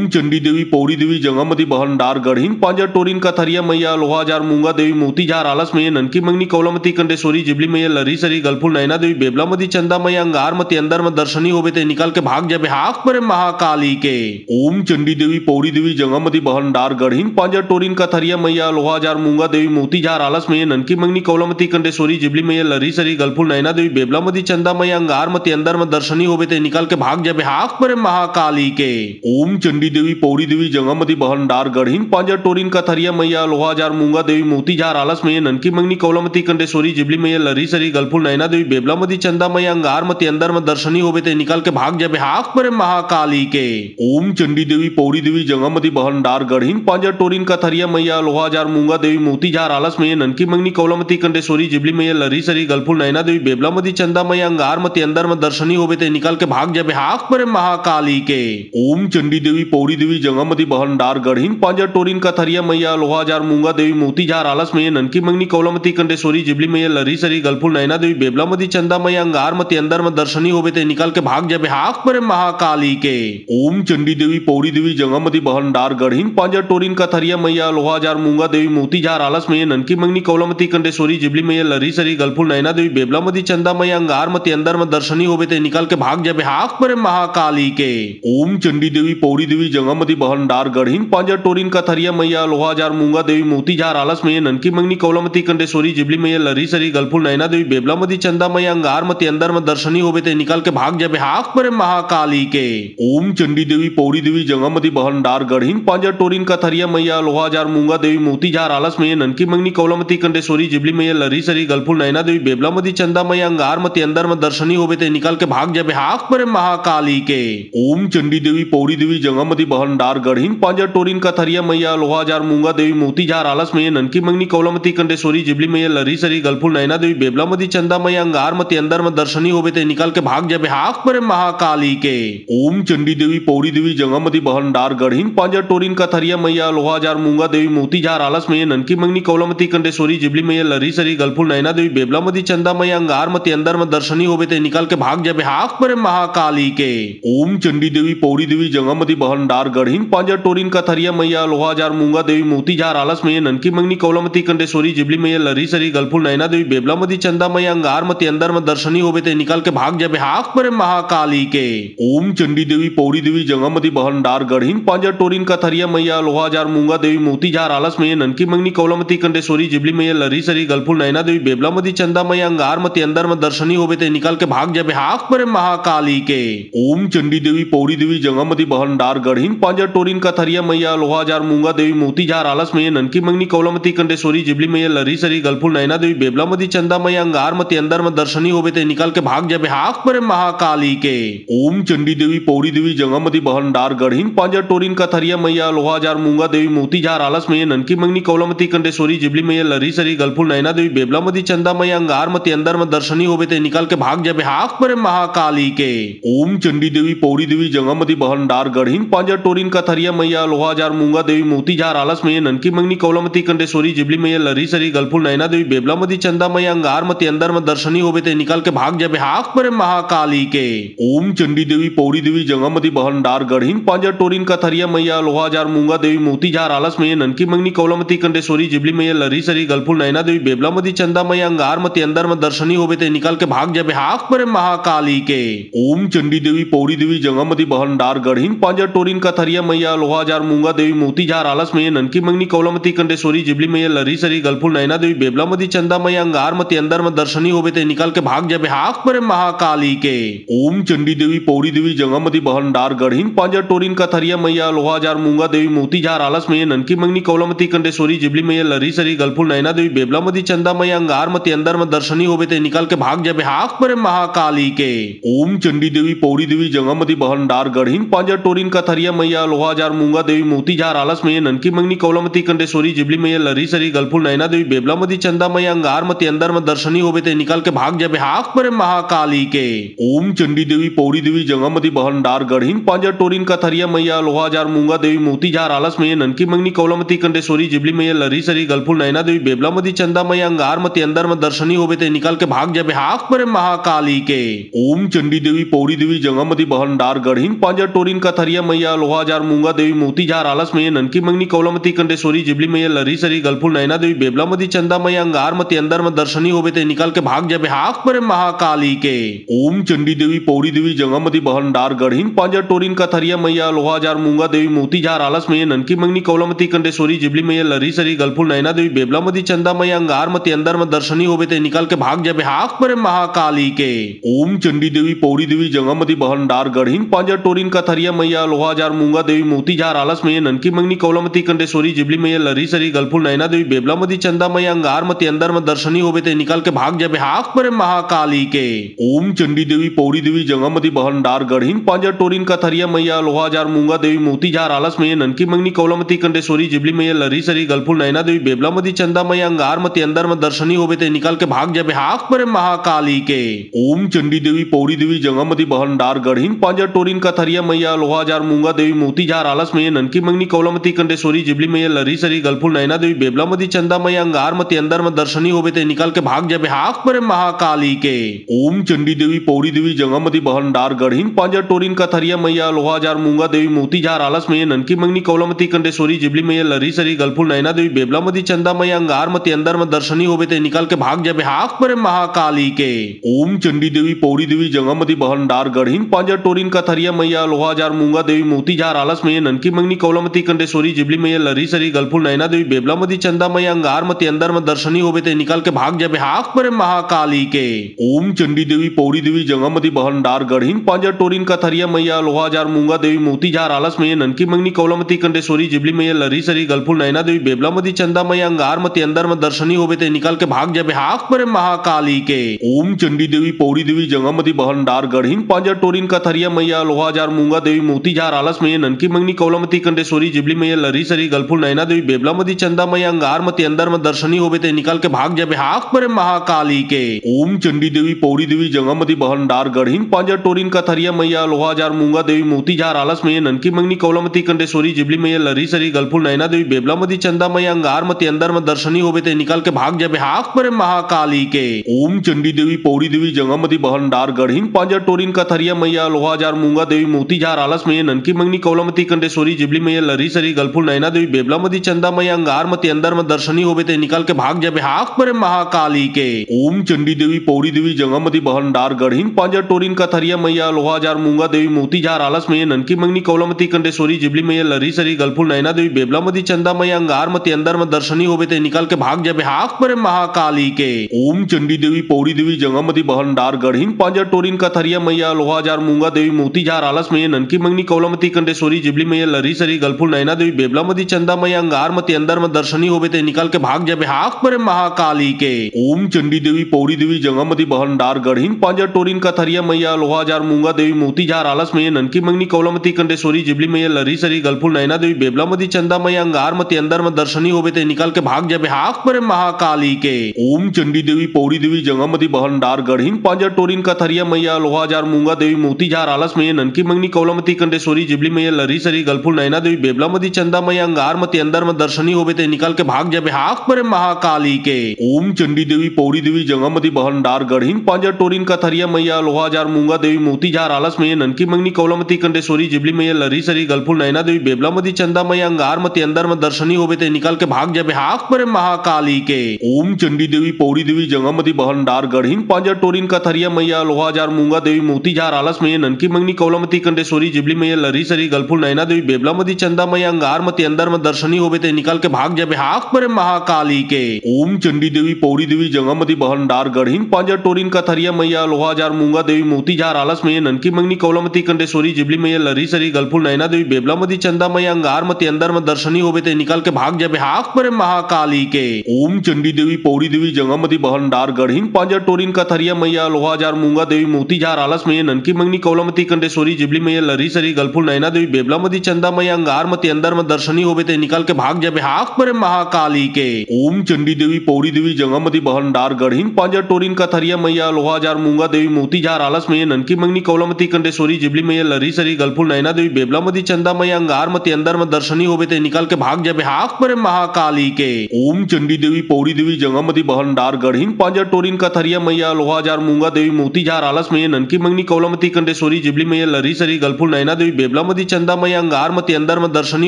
ओम चंडी देवी पौड़ी देवी जंगमती बहनदार गढ़ीन पांजर टोरिन का थरिया मैया लोहा जार मूंगा देवी मोती जार आलस मैया ननकी मंगनी कौलमती कंडेश्वरी जिबली मैया लरी सरी गलफुल नैना देवी बेबलामती चंदा मैया अंगार मती अंदर में दर्शनी होवे ते निकल के भाग जाबे हाक परे महाकाली के। ओम चंडी देवी पौड़ी देवी जंगमती बहनदार गढ़ीन पांजर टोरिन का थरिया मैया लोहा जार मूंगा देवी मोती जार आलस मैया ननकी मंगनी कौलमती कंडेश्वरी जिबली मैया लरी सरी गलफुल नैना देवी बेबलामती चंदा मैया अंगार मती अंदर में दर्शनी होवे ते निकल के भाग जाबे हाक परे महाकाली के। ओम चंडी देवी पौड़ी देवी जंगमती बहनदार गढ़ीन पांजर टोरिन का थरिया मैया लोहा जार मूंगा देवी मोती जार आलस मैया ननकी मंगनी कौलमती कंडेश्वरी जिबली मैया लरी सरी गलफुल नैना देवी बेबलामती चंदा मैया अंगार मती अंदर में दर्शनी होवे ते निकल के भाग जाबे हाक परे महाकाली के। ओम चंडी देवी पौड़ी देवी जंगमती बहनदार गढ़ीन पांजर टोरिन का थरिया मैया लोहा जार मूंगा देवी मोती जार आलस मैया ननकी मंगनी कौलमती कंडेश्वरी जिबली मैया लरी सरी गलफुल नैना देवी बेबलामती चंदा मैया अंगार मती अंदर में दर्शनी होवे ते निकल के भाग जाबे हाक परे महाकाली के। ओम चंडी देवी पौड़ी देवी जंगमती बहनदार गढ़ीन पांजर टोरिन का थरिया मैया लोहा जार मूंगा देवी मोती जार आलस मैया ननकी मंगनी कौलमती कंडेश्वरी जिबली मैया लरी सरी गलफुल नैना देवी बेबलामती चंदा मैया अंगार मती अंदर में दर्शनी होवे ते निकल के भाग जाबे हाक परे महाकाली के। ओम चंडी देवी पौड़ी देवी जंगमती बहनदार गढ़ीन पांजर टोरिन का थरिया मैया लोहा जार मूंगा देवी मोती जार आलस मैया ननकी मंगनी कौलमती कंडेश्वरी जिबली मैया लरी सरी गलफुल नैना देवी बेबलामती चंदा मैया अंगार मती अंदर में दर्शनी होवे ते निकल के भाग जाबे हाक परे महाकाली के। ओम चंडी देवी पौड़ी देवी जंगामती बहन डार गढ़ीन पांजा टोरिन का थरिया मैया लोहा जार मूंगा देवी मोती जार आलस में ननकी मंगनी कौलामती कंडेश्वरी जिबली मैया लरी सरी गलफुल नैना देवी बेबलामती चंदा मैया अंगार मती अंदर में दर्शनी होवे ते निकाल के भाग जाबे हाक परे महाकाली के। ओम चंडी देवी पौड़ी देवी जंगामती बहन डार गढ़ीन पांजा टोरिन का थरिया मैया लोहा जार मूंगा देवी मोती जार आलस में ननकी मंगनी कौलामती कंडेश्वरी जिबली मैया लरी सरी गलफुल नैना देवी बेबलामती चंदा मैया अंगार मती अंदर में दर्शनी होवे ते निकाल के भाग जाबे हाक परे महाकाली के। ओम चंडी देवी पौड़ी देवी जंगामती बहन डार गढ़ीन पांजा टोरिन का थरिया मैया लोहा जार मूंगा देवी मोती जार आलस में ननकी मंगनी कौलामती कंडेश्वरी जिबली मैया लरी सरी गलफुल नैना देवी बेबलामती चंदा मैया अंगार मती अंदर में दर्शनी होवे ते निकाल के भाग जाबे हाक परे महाकाली के। ओम चंडी देवी पौड़ी देवी जंगामती बहन डार गढ़ीन पांजा टोरिन का थरिया मैया लोहा जार मूंगा देवी मोती जार आलस में ननकी मंगनी कौलामती कंडेश्वरी जिबली मैया लरी सरी गलफुल नैना देवी बेबलामती चंदा मैया अंगार मती अंदर में दर्शनी होवे ते निकाल के भाग जाबे हाक परे महाकाली के। ओम चंडी देवी पौड़ी देवी जंगामती बहन डार गढ़ीन पांजा टोरिन का थरिया मैया लोहा जार मूंगा देवी मोती जार आलस में ननकी मंगनी कौलामती कंडेश्वरी जिबली मैया लरी सरी गलफुल नैना देवी बेबलामती चंदा मैया अंगार मती अंदर में दर्शनी होवे ते निकाल के भाग जाबे हाक परे महाकाली के। ओम चंडी देवी पौड़ी देवी जंगामती बहन डार गढ़ीन पांजा टोरिन का थरिया मैया लोहा जार मूंगा देवी मोती जार आलस में ननकी मंगनी कौलामती कंडेश्वरी जिबली मैया लरी सरी गलफुल नैना देवी बेबलामती चंदा मैया अंगार मती अंदर में दर्शनी होवे ते निकाल के भाग जाबे हाक परे महाकाली के। ओम चंडी देवी पौड़ी देवी जंगामती बहन डार गढ़ीन पांजा टोरिन का थरिया मैया लोहा जार मूंगा देवी मोती जार आलस में ननकी मंगनी कौलामती कंडेश्वरी जिबली मैया लरी सरी गलफुल नैना देवी बेबलामती चंदा मैया अंगार मती अंदर में दर्शनी होवे ते निकाल के भाग जाबे हाक परे महाकाली के। ओम चंडी देवी पौड़ी देवी जंगामती बहन डार गढ़ीन पांजा टोरिन का थरिया मैया लोहा जार मूंगा देवी मोती जार आलस में ननकी मंगनी कौलामती कंडेश्वरी जिबली मैया लरी सरी गलफुल नैना देवी बेबलामती चंदा मैया अंगार मती अंदर में दर्शनी होवे ते निकाल के भाग जाबे हाक परे महाकाली के। ओम चंडी देवी पौड़ी देवी जंगामती बहन डार गढ़ीन पांजा टोरिन का थरिया मैया लोहा जार मूंगा देवी मोती जार आलस में ननकी मंगनी कौलामती कंडेश्वरी जिबली मैया लरी सरी गलफुल नैना देवी बेबलामती चंदा मैया अंगार मती अंदर में दर्शनी होवे ते निकाल के भाग जाबे हाक परे महाकाली के। ओम चंडी देवी पौड़ी देवी जंगामती बहन डार गढ़ीन पांजा टोरिन का थरिया मैया लोहा जार मूंगा देवी मोती जार आलस में ननकी मंगनी कौलामती कंडेश्वरी जिबली मैया लरी सरी गलफुल नैना देवी बेबलामती चंदा मैया अंगार मती अंदर में दर्शनी होवे ते निकाल के भाग जाबे हाक परे महाकाली के। ओम चंडी देवी पौड़ी देवी जंगामती बहन डार गढ़ीन पांजा टोरिन का थरिया मैया लोहा जार मूंगा देवी मोती जार आलस में ननकी मंगनी कौलामती कंडेश्वरी जिबली मैया लरी सरी गलफुल नैना देवी बेबलामती चंदा मैया अंगार मती अंदर में दर्शनी होवे ते निकाल के भाग जाबे हाक परे महाकाली के। ओम चंडी देवी पौड़ी देवी जंगामती बहन डार गढ़ीन पांजा टोरिन का थरिया मैया लोहा जार मूंगा देवी मोती जार आलस में ननकी मंगनी कौलामती कंडेश्वरी जिबली मैया लरी सरी गलफुल नैना देवी बेबलामती चंदा मैया अंगार मती अंदर में दर्शनी होवे ते निकाल के भाग जाबे हाक परे महाकाली के। ओम चंडी देवी पौड़ी देवी जंगामती बहन डार गढ़ीन पांजा टोरिन का थरिया मैया लोहा जार मूंगा देवी मोती जार आलस में ननकी मंगनी कौलामती कंडेश्वरी जिबली मैया लरी सरी गलफुल नैना देवी बेबलामती चंदा मैया अंगार मती अंदर में दर्शनी होवे ते निकाल के भाग जाबे हाक परे महाकाली के। ओम चंडी देवी पौड़ी देवी जंगामती बहन डार गढ़ीन पांजा टोरिन का थरिया मैया लोहा जार मूंगा देवी मोती जार आलस में ननकी मंगनी कौलामती कंडेश्वरी जिबली मैया लरी सरी गलफुल नैना देवी बेबलामती चंदा मैया अंगार मती अंदर में दर्शनी होवे ते निकाल के भाग जाबे हाक परे महाकाली के। ओम चंडी देवी पौड़ी देवी जंगामती बहन डार गढ़ीन पांजा टोरिन का थरिया मैया लोहा जार मूंगा देवी मोती जार आलस में ननकी मंगनी कौलामती कंडेश्वरी जिबली मैया लरी सरी गलफुल नैना देवी बेबलामती चंदा मैया अंगार मती अंदर में दर्शनी होवे ते निकाल के भाग जाबे हाक परे महाकाली के। ओम चंडी देवी पौड़ी देवी जंगामती बहन डार गढ़ीन पांजा टोरिन का थरिया मैया लोहा जार मूंगा देवी मोती जार आलस में ननकी मंगनी कौलामती कंडेश्वरी जिबली मैया लरी सरी गलफुल नैना देवी बेबलामती चंदा मैया अंगार मती अंदर में दर्शनी होवे ते निकाल के भाग जाबे हाक परे महाकाली के। ओम चंडी देवी पौड़ी देवी जंगामती बहन डार गढ़ीन पांजा टोरिन का थरिया मैया लोहा जार मूंगा देवी मोती जार आलस में ननकी मंगनी कौलामती कंडेश्वरी जिबली मैया लरी सरी गलफुल नैना देवी बेबलामती चंदा मैया अंगार मती अंदर में दर्शनी होवे ते निकाल के भाग जाबे हाक परे महाकाली के। ओम चंडी देवी पौड़ी देवी जंगामती बहन डार गढ़ीन पांजा टोरिन का थरिया मैया लोहा जार मूंगा देवी मोती जार आलस में ननकी मंगनी कौलामती कंडेश्वरी जिबली मैया लरी सरी गलफुल नैना देवी बेबलामती चंदा मैया अंगार मती अंदर में दर्शनी होवे ते निकाल के भाग जाबे हाक परे महाकाली के। ओम चंडी देवी पौड़ी देवी जंगामती बहन डार गढ़ीन पांजा टोरिन का थरिया मैया लोहा जार मूंगा देवी मोती जार आलस में ननकी मंगनी कौलामती कंडेश्वरी जिबली मैया लरी सरी गलफुल नैना देवी बेबलामती चंदा मैया अंगार मती अंदर में दर्शनी होवे ते निकाल के भाग जाबे हाक परे महाकाली के। ओम चंडी देवी पौड़ी देवी जंगामती बहन डार गढ़ीन पांजा टोरिन का थरिया मैया लोहा जार मूंगा देवी मोती जार आलस में ननकी मंगनी कौलामती कंडेश्वरी जिबली मैया लरी सरी गलफुल नैना देवी बेबलामती चंदा मैया अंगार मती अंदर में दर्शनी होवे ते निकाल के भाग जाबे हाक परे महाकाली के। ओम चंडी देवी पौड़ी देवी जंगामती बहन डार गढ़ीन पांजा टोरिन का थरिया मैया लोहा जार मूंगा देवी मोती झार आलस में ननकी मंगनी कौलामती कंडेश्वरी जिबली मैया लरी सरी गलफुल नैना देवी बेबलामती चंदा मैया अंगारमती अंदर में दर्शनी होवे ते निकाल के भाग जाबे हाक परे महाकाली के। ओम चंडी देवी पौड़ी देवी जंगामती बहनडार गढ़ीन पांजर टोरिन का थरिया मैया लोहा जार मूंगा देवी मोती झार आलस में ननकी मंगनी कौलामती कंडेश्वरी जिबली मैया लरी सरी गलफुल नैना देवी बेबलामती चंदा मैया अंगारमती अंदर में दर्शनी होवे ते निकाल के भाग जाबे हाक परे महाकाली के। ओम चंडी देवी पौड़ी देवी जंगामती बहनडार गढ़ीन पांजर टोरिन का थरिया मैया लोहा जार मूंगा देवी मोती झार आलस में ननकी मंगनी कौलामती कंडेश्वरी जिबली मैया लरी सरी गलफुल नैना देवी बेबलामती चंदा मैया अंगारमती अंदर में दर्शनी होवे ते निकाल के भाग जाबे हाक परे महाकाली के। ओम चंडी देवी पौड़ी देवी जंगामती बहनडार गढ़ीन पांजर टोरिन का थरिया मैया लोहा जार मूंगा देवी मोती झार आलस में ननकी मंगनी कौलामती कंडेश्वरी जिबली मैया लरी सरी गलफुल नैना देवी बेबलामती चंदा मैया अंगारमती अंदर में दर्शनी होवे ते निकाल के भाग जाबे हाक परे महाकाली के। ओम चंडी देवी पौड़ी देवी जंगामती बहनडार गढ़ीन पांजर टोरिन का थरिया मैया लोहा जार मूंगा देवी मोती झार आलस में ननकी मंगनी कौलामती कंडेश्वरी जिबली मैया लरी सरी गलफुल नैना देवी बेबलामती चंदा मैया अंगारमती अंदर में दर्शनी होवे ते निकाल के भाग जाबे हाक परे महाकाली के। ओम चंडी देवी पौड़ी देवी जंगामती बहनडार गढ़ीन पांजर टोरिन का थरिया मैया लोहा जार मूंगा देवी मोती झार आलस में ननकी मंगनी कौलामती कंडेश्वरी जिबली मैया लरी सरी गलफुल नैना देवी बेबलामती चंदा मैया अंगारमती अंदर में दर्शनी होवे ते निकाल के भाग जाबे हाक परे महाकाली के। ओम चंडी देवी पौड़ी देवी जंगामती बहनडार गढ़ीन पांजर टोरिन का थरिया मैया लोहा जार मूंगा देवी मोती झार आलस में ननकी मंगनी कौलामती कंडेश्वरी जिबली मैया लरी सरी गलफुल नैना देवी बेबलामती चंदा मैया अंगारमती अंदर में दर्शनी होवे ते निकाल के भाग जाबे हाक परे महाकाली के। ओम चंडी देवी पौड़ी देवी जंगामती बहनडार गढ़ीन पांजर टोरिन का थरिया मैया लोहा जार मूंगा देवी मोती झार आलस में ननकी मंगनी कौलामती कंडेश्वरी जिबली मैया लरी सरी गलफुल नैना देवी बेबलामती चंदा मैया अंगारमती अंदर में दर्शनी होवे ते निकाल के भाग जाबे हाक परे महाकाली के। ओम चंडी देवी पौड़ी देवी जंगामती बहनडार गढ़ीन पांजर टोरिन का थरिया मैया लोहा जार मूंगा देवी मोती झार आलस में ननकी मंगनी कौलामती कंडेश्वरी जिबली मैया लरी सरी गलफुल नैना देवी बेबलामती चंदा मैया अंगारमती अंदर में दर्शनी होवे ते निकाल के भाग जाबे हाक परे महाकाली के। ओम चंडी देवी पौड़ी देवी जंगामती बहनडार गढ़ीन पांजर टोरिन का थरिया मैया लोहा जार मूंगा देवी मोती झार आलस में ननकी मंगनी कौलामती कंडेश्वरी जिबली मैया लरी सरी गलफुल नैना देवी बेबलामती चंदा मैया अंगारमती अंदर में दर्शनी होवे ते निकाल के भाग जाबे हाक परे महाकाली के। ओम चंडी देवी पौड़ी देवी जंगामती बहनडार गढ़ीन पांजर टोरिन का थरिया मैया लोहा जार मूंगा देवी मोती झार आलस में ननकी मंगनी कौलामती कंडेश्वरी जिबली मैया लरी सरी गलफुल नैना देवी बेबलामती चंदा मैया अंगारमती अंदर में दर्शनी होवे ते निकाल के भाग जाबे हाक परे महाकाली के। ओम चंडी देवी पौड़ी देवी जंगामती बहनडार गढ़ीन पांजर टोरिन का थरिया मैया लोहा जार मूंगा देवी मोती झार आलस में ननकी मंगनी कौलामती कंडेश्वरी जिबली मैया लरी सरी गलफुल नैना देवी बेबलामती चंदा मैया अंगारमती अंदर में दर्शनी होवे ते निकाल के भाग जाबे हाक परे महाकाली के। ओम चंडी देवी पौड़ी देवी जंगामती बहनडार गढ़ीन पांजर टोरिन का थरिया मैया लोहा जार मूंगा देवी मोती झार आलस में ननकी मंगनी कौलामती कंडेश्वरी जिबली मैया लरी सरी गलफुल नैना देवी बेबलामती चंदा मैया अंगारमती अंदर में दर्शनी होवे ते निकाल के भाग जाबे हाक परे महाकाली के। ओम चंडी देवी पौड़ी देवी जंगामती बहनडार गढ़ीन पांजर टोरिन का थरिया मैया लोहा जार मूंगा देवी मोती झार आलस में ननकी मंगनी कौलामती कंडेश्वरी जिबली मैया लरी सरी गलफुल नैना देवी बेबलामती चंदा मैया अंगारमती अंदर में दर्शनी होवे ते निकाल के भाग जाबे हाक परे महाकाली के। ओम चंडी देवी पौड़ी देवी जंगामती बहनडार गढ़ीन पांजर टोरिन का थरिया मैया लोहा जार मूंगा देवी मोती झार आलस में ननकी मंगनी कौलामती कंडेश्वरी जिबली मैया लरी सरी गलफुल नैना देवी बेबलामती चंदा मैया अंगारमती अंदर में दर्शनी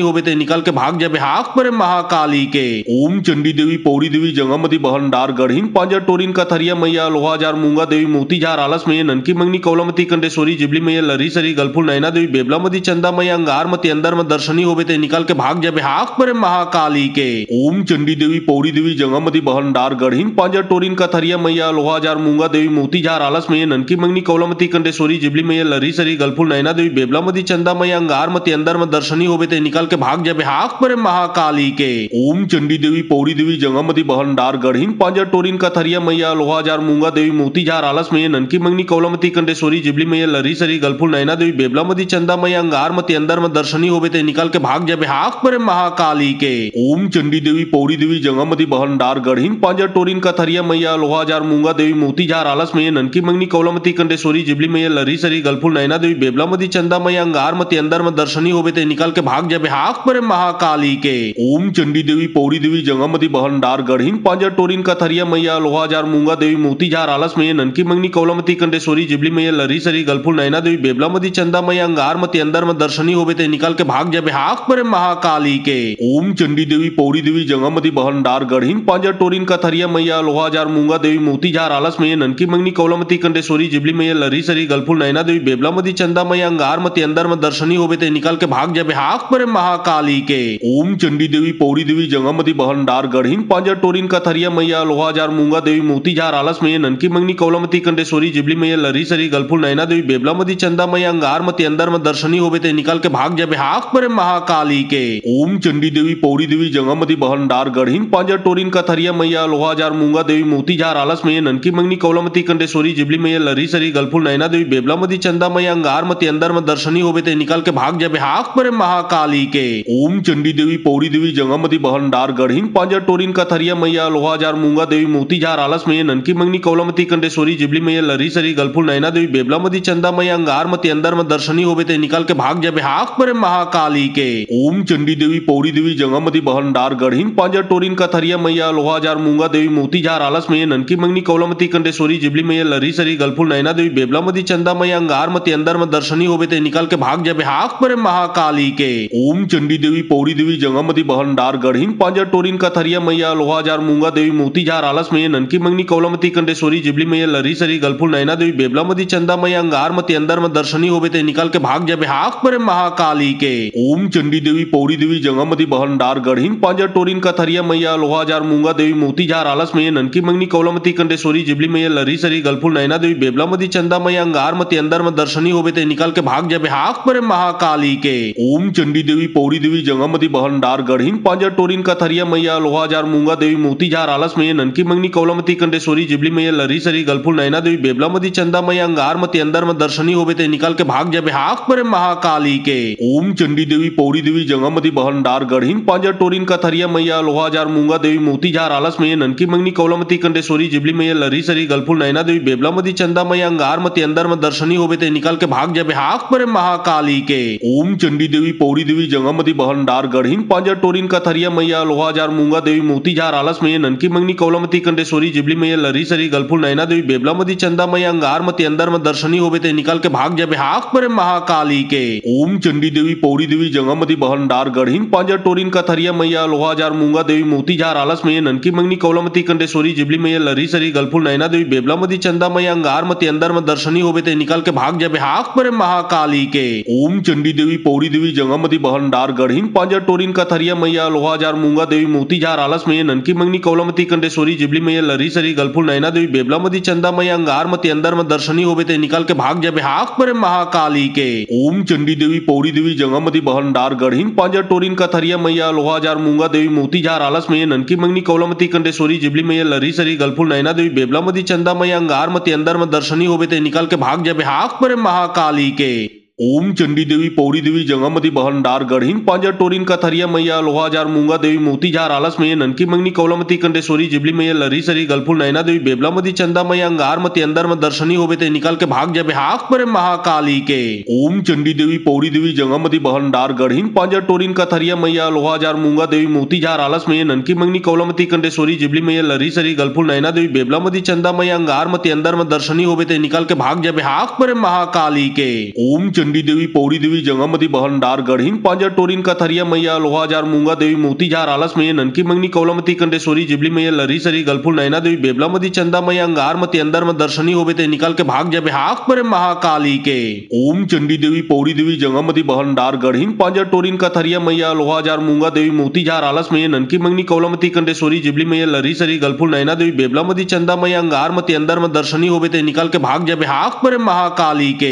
होवे ते निकाल के भाग जाबे हाक परे महाकाली के। ओम चंडी देवी पौड़ी देवी जंगामती बहनडार गढ़ीन पांजर टोरिन का थरिया मैया लोहा जार मूंगा देवी मोती झार आलस में ननकी मंगनी कौलामती कंडेश्वरी जिबली मैया लरी सरी गलफुल नैना देवी बेबलामती चंदा मैया अंगारमती अंदर में दर्शनी होवे ते निकाल के भाग जाबे हाक परे महाकाली के। ओम चंडी देवी पौड़ी देवी जंगामती बहनडार गढ़ीन पांजर टोरिन का थरिया मैया लोहा जार मूंगा देवी मोती झार आलस में ननकी मंगनी कौलामती कंडेश्वरी जिबली मैया लरी सरी गलफुल नैना देवी बेबलामती चंदा मैया अंगारमती अंदर में दर्शनी होवे ते निकाल के भाग जाबे हाक परे महाकाली के। ओम चंडी देवी पौड़ी देवी जंगामती बहनडार गढ़ीन पांजर टोरिन का थरिया मैया लोहा जार मूंगा देवी मोती झार आलस में ननकी मंगनी कौलामती कंडेश्वरी जिबली मैया लरी सरी गलफुल नैना देवी बेबलामती चंदा मैया अंगारमती अंदर में दर्शनी होवे ते निकाल के भाग जाबे हाक परे महाकाली के। ओम चंडी देवी पौड़ी देवी जंगामती बहनडार गढ़ीन पांजर टोरिन का थरिया मैया लोहा जार मूंगा देवी मोती झार आलस में ननकी मंगनी कौलामती कंडेश्वरी जिबली मैया लरी सरी गलफुल नैना देवी बेबलामती चंदा मैया अंगारमती अंदर में दर्शनी होवे ते निकाल के भाग जाबे हाक परे महाकाली के। ओम चंडी देवी पौड़ी देवी जंगामती बहनडार गढ़ीन पांजर टोरिन का थरिया मैया लोहा जार मूंगा देवी मोती झार आलस में ननकी मंगनी कौलामती कंडेश्वरी जिबली मैया लरी सरी गलफुल नैना देवी बेबलामती चंदा मैया अंगारमती अंदर में दर्शनी होवे ते निकाल के भाग जाबे हाक परे महाकाली के। ओम चंडी देवी पौड़ी देवी जंगामती बहनडार गढ़ीन पांजर टोरिन का थरिया मैया लोहा जार मूंगा देवी मोती झार आलस में ननकी मंगनी कौलामती कंडेश्वरी जिबली मैया लरी सरी गलफुल नैना देवी बेबलामती चंदा मैया अंगारमती अंदर में दर्शनी होवे ते निकल के भाग जाबे हाक परे महाकाली के। ओम चंडी देवी पौड़ी देवी जंगमती बहन डार गढ़ीन पांजर टोरिन का थरिया मैया लोहा जार मूंगा देवी मोती जार आलस में ननकी मंगनी कौलमती कंडेश्वरी जिबली मैया लरी सरी गलफुल नैना देवी बेबलामती चंदा मैया अंगार मती अंदर में दर्शनी होवे ते निकल के भाग जाबे हाक परे महाकाली के। ओम चंडी देवी पौड़ी देवी जंगमती बहन डार गढ़ीन पांजर टोरिन का थरिया मैया लोहा जार मूंगा देवी मोती जार आलस में ननकी मंगनी कौलमती कंडेश्वरी जिबली मैया लरी सरी गलफुल नैना देवी बेबलामती चंदा मैया अंगार मती अंदर में दर्शनी होवे ते निकल के भाग जाबे हाक परे महाकाली के। ओम चंडी देवी पौड़ी देवी जंगमती बहन डार गढ़ीन पांजर टोरिन का थरिया मैया लोहा जार मूंगा देवी मोती जार आलस में ननकी मंगनी कौलमती कंडेश्वरी जिबली मैया लरी सरी गलफुल नैना देवी बेबलामती चंदा मैया अंगार मती अंदर में दर्शनी होवे ते निकल के भाग जाबे हाक परे महाकाली के। ओम चंडी देवी पौड़ी देवी जंगमती बहन डार गढ़ीन पांजर टोरिन का थरिया मैया लोहा जार मूंगा देवी मोती जार आलस में ननकी मंगनी कौलमती कंडेश्वरी जिबली मैया लरी सरी गलफुल नैना देवी बेबलामती चंदा मैया अंगार मती अंदर में दर्शनी होवे ते निकल के भाग जाबे हाक परे महाकाली के। ओम चंडी देवी पौड़ी देवी जंगमती बहन डार गढ़ीन पांजर टोरिन का थरिया मैया लोहा जार मूंगा देवी मोती जार आलस में ननकी मंगनी कौलमती कंडेश्वरी जिबली मैया लरी सरी गलफुल नैना देवी बेबलामती चंदा मैया अंगार मती अंदर में दर्शनी होवे ते निकल के भाग जाबे हाक परे महाकाली के। ओम चंडी देवी पौड़ी देवी जंगमती बहन डार गढ़ीन पांजर टोरिन का थरिया मैया लोहा जार मूंगा देवी मोती जार आलस में ननकी मंगनी कौलमती कंडेश्वरी जिबली मैया लरी सरी गलफुल नैना देवी बेबलामती चंदा मैया अंगार मती अंदर में दर्शनी होवे ते निकल के भाग जाबे हाक परे महाकाली के। ओम चंडी देवी पौड़ी देवी जंगमती बहन डार गढ़ीन पांजर टोरिन का थरिया मैया लोहा जार मूंगा देवी मोती जार आलस में ननकी मंगनी कौलमती कंडेश्वरी जिबली मैया लरी सरी गलफुल नैना देवी बेबलामती चंदा मैया अंगार मती अंदर में दर्शनी होवे ते निकल के भाग जाबे हाक परे महाकाली के। ओम चंडी देवी पौड़ी देवी जंगमती बहन डार गढ़ीन पांजर टोरिन का थरिया मैया लोहा जार मूंगा देवी मोती जार आलस में ननकी मंगनी कौलमती कंडेश्वरी जिबली मैया लरी सरी गलफुल नैना देवी बेबलामती चंदा मैया अंगार मती अंदर में दर्शनी होवे ते निकल के भाग जाबे हाक परे महाकाली के। ओम चंडी देवी पौड़ी देवी जंगमती बहन डार गढ़ीन पांजर टोरिन का थरिया मैया लोहा जार मूंगा देवी मोती जार आलस में ननकी मंगनी कौलमती कंडेश्वरी जिबली मैया लरी सरी गलफुल नैना देवी बेबलामती चंदा मैया अंगार मती अंदर में दर्शनी होवे ते निकल के भाग जाबे हाक परे महाकाली के। ओम चंडी देवी पौड़ी देवी जंगमती बहन डार गढ़ीन पांजर टोरिन का थरिया मैया लोहा जार मूंगा देवी मोती जार आलस में ननकी मंगनी कौलमती कंडेश्वरी जिबली मैया लरी सरी गलफुल नैना देवी बेबलामती चंदा मैया अंगार मती अंदर में दर्शनी होवे ते निकल के भाग जाबे हाक परे महाकाली के। ओम चंडी देवी पौड़ी देवी जंगमती बहन डार गढ़ीन पांजर टोरिन का थरिया मैया लोहा जार मूंगा देवी मोती जार आलस में ननकी मंगनी कौलमती कंडेश्वरी जिबली मैया लरी सरी गलफुल नैना देवी बेबलामती चंदा मैया अंगार मती अंदर में दर्शनी होवे ते निकल के भाग जाबे हाक परे महाकाली के। ओम चंडी देवी पौड़ी देवी जंगमती बहन डार गढ़ीन पांजर टोरिन का थरिया मैया लोहा जार मूंगा देवी मोती जार आलस में ननकी मंगनी कौलमती कंडेश्वरी जिबली मैया लरी सरी गलफुल नैना देवी बेबलामती चंदा मैया अंगार मती अंदर में दर्शनी होवे ते निकल के भाग जाबे हाक परे महाकाली के। ओम चंडी देवी पौड़ी देवी जंगमती बहन डार गढ़ीन पांजर टोरिन का थरिया मैया लोहा जार मूंगा देवी मोती जार आलस में ननकी मंगनी कौलमती कंडेश्वरी जिबली मैया लरी सरी गलफुल नैना देवी बेबलामती चंदा मैया अंगार मती अंदर में दर्शनी होवे ते निकल के भाग जाबे हाक परे महाकाली के। ओम चंडी देवी पौड़ी देवी जंगमती बहन डार गढ़ीन पांजर टोरिन का थरिया मैया लोहा जार मूंगा देवी मोती जार आलस में ननकी मंगनी कौलमती कंडेश्वरी जिबली मैया लरी सरी गलफुल नैना देवी बेबलामती चंदा मैया अंगार मती अंदर में दर्शनी होवे ते निकल के भाग जाबे हाक परे महाकाली के। ओम चंडी देवी पौड़ी देवी जंगमती बहन डार गढ़ीन पांजर टोरिन का थरिया मैया लोहा जार मूंगा देवी मोती जार आलस में ननकी मंगनी कौलमती कंडेश्वरी जिबली मैया लरी सरी गलफुल नैना देवी बेबलामती चंदा मैया अंगार मती अंदर में दर्शनी होवे ते निकल के भाग जाबे हाक परे महाकाली के। ओम चंडी देवी पौड़ी देवी जंगमती बहन डार गढ़ीन पांजर टोरिन का थरिया मैया लोहा जार मूंगा देवी मोती जार आलस में ननकी मंगनी कौलमती कंडेश्वरी जिबली मैया लरी सरी गलफुल नैना देवी बेबलामती चंदा मैया अंगार मती अंदर में दर्शनी होवे ते निकल के भाग जाबे हाक परे महाकाली के।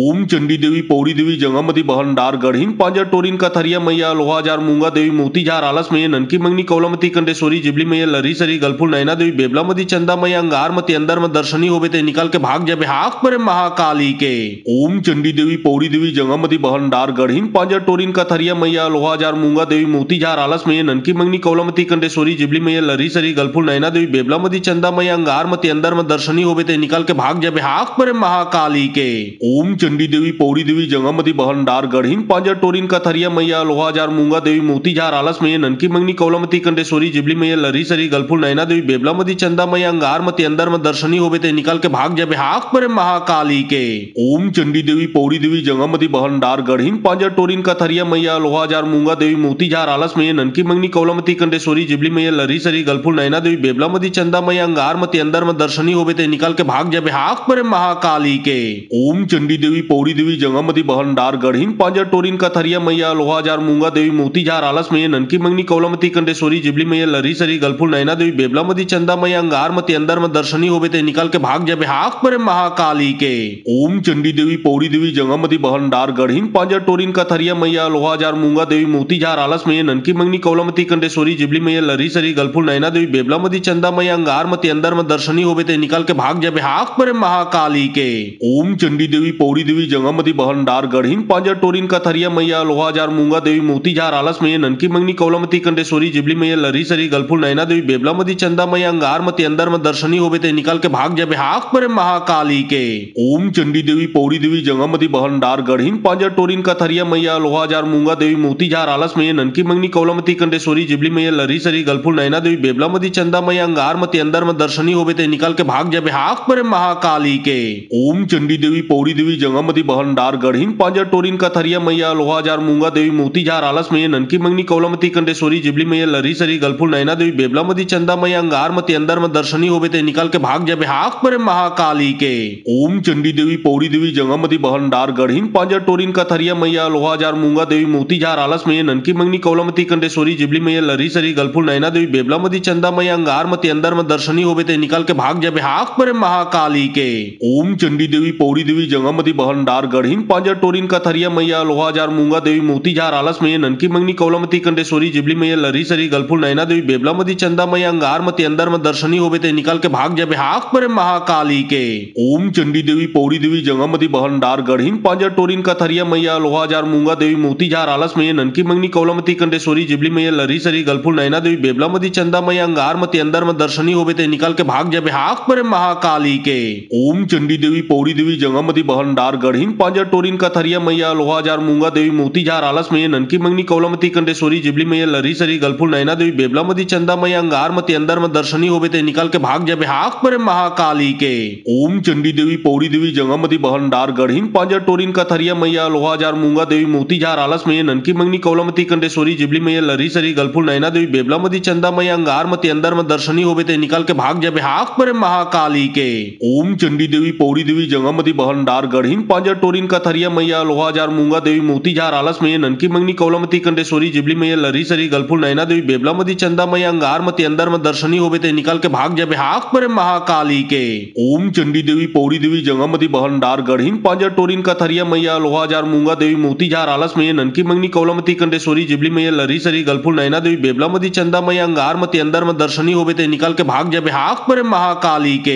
ओम चंडी देवी पौड़ी देवी जंगमती बहन डार गढ़ीन पांजर टोरिन का थरिया मैया लोहा जार मूंगा देवी मोती जार आलस में ननकी मंगनी कौलमती कंडेश्वरी जिबली मैया लरी सरी गलफुल नैना देवी बेबलामती चंदा मैया अंगार मती अंदर में दर्शनी होवे ते निकल के भाग जाबे हाक परे महाकाली के। ओम चंडी देवी पौड़ी देवी जंगमती बहन डार गढ़ीन पांजर टोरिन का थरिया मैया लोहा जार मूंगा देवी मोती जार आलस में ननकी मंगनी कौलमती कंडेश्वरी जिबली मैया लरी सरी गलफुल नैना देवी बेबलामती चंदा मैया अंगार मती अंदर में दर्शनी होवे ते निकल के भाग जाबे हाक परे महाकाली के। ओम चंडी देवी पौड़ी देवी जंगमती बहन डार गढ़ीन पांजर टोरिन का थरिया मैया लोहा जार मूंगा देवी मोती जार आलस में ननकी मंगनी कौलमती कंडेश्वरी जिबली मैया लरी सरी गलफुल नैना देवी बेबलामती चंदा मैया अंगार मती अंदर में दर्शनी होवे ते निकल के भाग जाबे हाक परे महाकाली के। ओम चंडी देवी पौड़ी देवी जंगमती बहन डार गढ़ीन पांजर टोरिन का थरिया मैया लोहा जार मूंगा देवी मोती जार आलस में ननकी मंगनी कौलमती कंडेश्वरी जिबली मैया लरी सरी गलफुल नैना देवी बेबलामती चंदा मैया अंगार मती अंदर में दर्शनी होवे ते निकल के भाग जाबे हाक परे महाकाली के। ओम चंडी देवी पौड़ी देवी जंगामती बहनदार गढ़ीन पांजर टोरिन कथरिया मैया लोहा जार मूंगा देवी मोती झार आलस में ननकी मंगनी कौलमती कंडेश्वरी जिबली मैया लरी सरी गलफुल नैना देवी बेबलामती चंदा मैया अंगार मती अंदर में दर्शनी होवे ते निकाल के भाग जबे हाक पर महाकाली के ओम चंडी देवी पौड़ी देवी जंगामती बहनदार गढ़ीन पांजर टोरिन कथरिया मैया लोहा जार मूंगा देवी मोती झार आलस में ननकी मंगनी कौलमती कंडेश्वरी जिबली मैया लरी सरी गलफुल नैना देवी बेबलामती चंदा मैया अंगार मती अंदर में दर्शनी होवे ते निकाल के भाग जबे हाक पर महाकाली के ओम चंडी देवी पौड़ी देवी जंगामती बहनदार गढ़ीन पांजर टोरिन कथरिया मैया लोहा जार मूंगा देवी मोती झार आलस में ननकी मंगनी कौलमती कंडेश्वरी जिबली मैया लरी सरी गलफुल नैना देवी बेबलामती चंदा मैया अंगार मती अंदर में दर्शनी होवे ते निकाल के भाग जबे हाक पर महाकाली के ओम चंडी देवी पौड़ी देवी जंगामती बहनदार गढ़ीन पांजर टोरिन कथरिया मैया लोहा जार मूंगा देवी मोती झार आलस में ननकी मंगनी कौलमती कंडेश्वरी जिबली मैया लरी सरी गलफुल नैना देवी बेबलामती चंदा मैया अंगार मती अंदर में दर्शनी होवे ते निकाल के भाग जबे हाक पर महाकाली के ओम चंडी देवी पौड़ी देवी जंगामती बहनदार गढ़ीन पांजर टोरिन कथरिया मैया लोहा जार मूंगा देवी मोती झार आलस में ननकी मंगनी कौलमती कंडेश्वरी जिबली मैया लरी सरी गलफुल नैना देवी बेबलामती चंदा मैया अंगार मती अंदर में दर्शनी होवे ते निकाल के भाग जबे हाक पर महाकाली के ओम चंडी देवी पौड़ी देवी जंगामती बहनदार गढ़ीन पांजर टोरिन कथरिया मैया लोहा जार मूंगा देवी मोती झार आलस में ननकी मंगनी कौलमती कंडेश्वरी जिबली मैया लरी सरी गलफुल नैना देवी बेबलामती चंदा मैया अंगार मती अंदर में दर्शनी होवे ते निकाल के भाग जबे हाक पर महाकाली के ओम चंडी देवी पौड़ी देवी जंगामती बहनदार गढ़ीन पांजर टोरिन कथरिया मैया लोहा जार मूंगा देवी मोती झार आलस में ननकी मंगनी कौलमती कंडेश्वरी जिबली मैया लरी सरी गलफुल नैना देवी बेबलामती चंदा मैया अंगार मती अंदर में दर्शनी होवे ते निकाल के भाग जबे हाक पर महाकाली के ओम चंडी देवी पौड़ी देवी जंगामती बहनदार गढ़ीन पांजर टोरिन कथरिया मैया लोहा जार मूंगा देवी मोती झार आलस में ननकी मंगनी कौलमती कंडेश्वरी जिबली मैया लरी सरी गलफुल नैना देवी बेबलामती चंदा मैया अंगार मती अंदर में दर्शनी होवे ते निकाल के भाग जबे हाक पर महाकाली के ओम चंडी देवी पौड़ी देवी जंगामती बहनदार गढ़ीन पांजर टोरिन कथरिया मैया लोहा जार मूंगा देवी मोती झार आलस में ननकी मंगनी कौलमती कंडेश्वरी जिबली मैया लरी सरी गलफुल नैना देवी बेबलामती चंदा मैया अंगार मती अंदर में दर्शनी होवे ते निकाल के भाग जबे हाक पर महाकाली के ओम चंडी देवी पौड़ी देवी जंगामती बहनदार गढ़ीन पांजर टोरिन कथरिया मैया लोहा जार मूंगा देवी मोती झार आलस में ननकी मंगनी कौलमती कंडेश्वरी जिबली मैया लरी सरी गलफुल नैना देवी बेबलामती चंदा मैया अंगार मती अंदर में दर्शनी होवे ते निकाल के भाग जबे हाक पर महाकाली के ओम चंडी देवी पौड़ी देवी जंगामती बहनदार गढ़ीन पांजर टोरिन कथरिया मैया लोहा जार मूंगा देवी मोती झार आलस में ननकी मंगनी कौलमती कंडेश्वरी जिबली मैया लरी सरी गलफुल नैना देवी बेबलामती चंदा मैया अंगार मती अंदर में दर्शनी होवे ते निकाल के भाग जबे हाक पर महाकाली के ओम चंडी देवी पौड़ी देवी जंगामती बहनदार गढ़ीन पांजर टोरिन कथरिया मैया लोहा जार मूंगा देवी मोती झार आलस में ननकी मंगनी कौलमती कंडेश्वरी जिबली मैया लरी सरी गलफुल नैना देवी बेबलामती चंदा मैया अंगार मती अंदर में दर्शनी होवे ते निकाल के भाग जबे हाक पर महाकाली के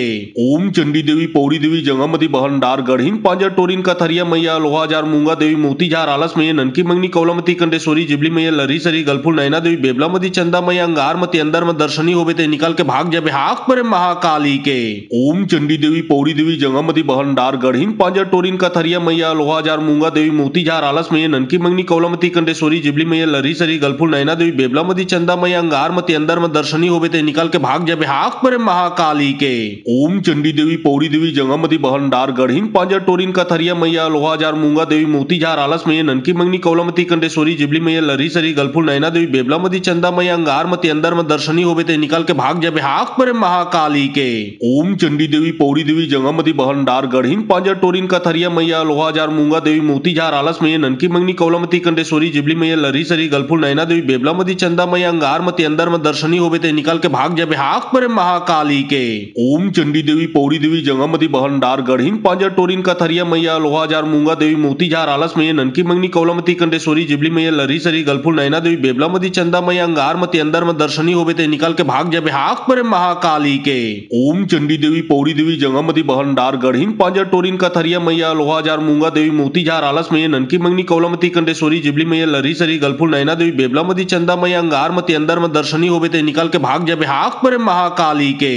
ओम चंडी देवी पौड़ी देवी जंगामती बहनदार गढ़ीन पांजर टोरिन कथरिया मैया लोहा जार मूंगा देवी मोती झार आलस में ननकी मंगनी कौलमती कंडेश्वरी जिबली मैया लरी सरी गलफुल नैना देवी बेबलामती चंदा मैया अंगार मती अंदर में दर्शनी होवे ते निकाल के भाग जबे हाक पर महाकाली के ओम चंडी देवी पौड़ी देवी जंगामती बहनदार गढ़ीन पांजर टोरिन कथरिया मैया लोहा जार मूंगा देवी मोती झार आलस में ननकी मंगनी कौलमती कंडेश्वरी जिबली मैया लरी सरी गलफुल नैना देवी बेबलामती चंदा मैया अंगार मती अंदर में दर्शनी होवे ते निकाल के भाग जबे हाक पर महाकाली के ओम चंडी देवी पौड़ी देवी जंगामती बहनदार गढ़ीन पांजर टोरिन कथरिया मैया लोहा जार मूंगा देवी मोती झार आलस में ननकी मंगनी कौलमती कंडेश्वरी जिबली मैया लरी सरी गलफुल नैना देवी बेबलामती चंदा मैया अंगार मती अंदर में दर्शनी होवे ते निकाल के भाग जबे हाक पर महाकाली के ओम चंडी देवी पौड़ी देवी जंगामती बहनदार गढ़ीन पांजर टोरिन कथरिया मैया लोहा जार मूंगा देवी मोती झार आलस में ननकी मंगनी कौलमती कंडेश्वरी जिबली मैया लरी सरी गलफुल नैना देवी बेबलामती चंदा मैया अंगार मती अंदर में दर्शनी होवे ते निकाल के भाग जबे हाक पर महाकाली के ओम चंडी देवी पौड़ी देवी जंगामती बहनदार गढ़ीन पांजर टोरिन कथरिया मैया लोहा जार मूंगा देवी मोती झार आलस में ननकी मंगनी कौलमती कंडेश्वरी जिबली मैया लरी सरी गलफुल नैना देवी बेबलामती चंदा मैया अंगार मती अंदर में दर्शनी होवे ते निकाल के भाग जबे हाक पर महाकाली के ओम चंडी देवी पौड़ी देवी जंगामती बहनदार गढ़ीन पांजर टोरिन कथरिया मैया लोहा जार मूंगा देवी मोती झार आलस में ननकी मंगनी कौलमती कंडेश्वरी जिबली मैया लरी सरी गलफुल नैना देवी बेबलामती चंदा मैया अंगार मती अंदर में दर्शनी होवे ते निकाल के भाग जबे हाक पर महाकाली के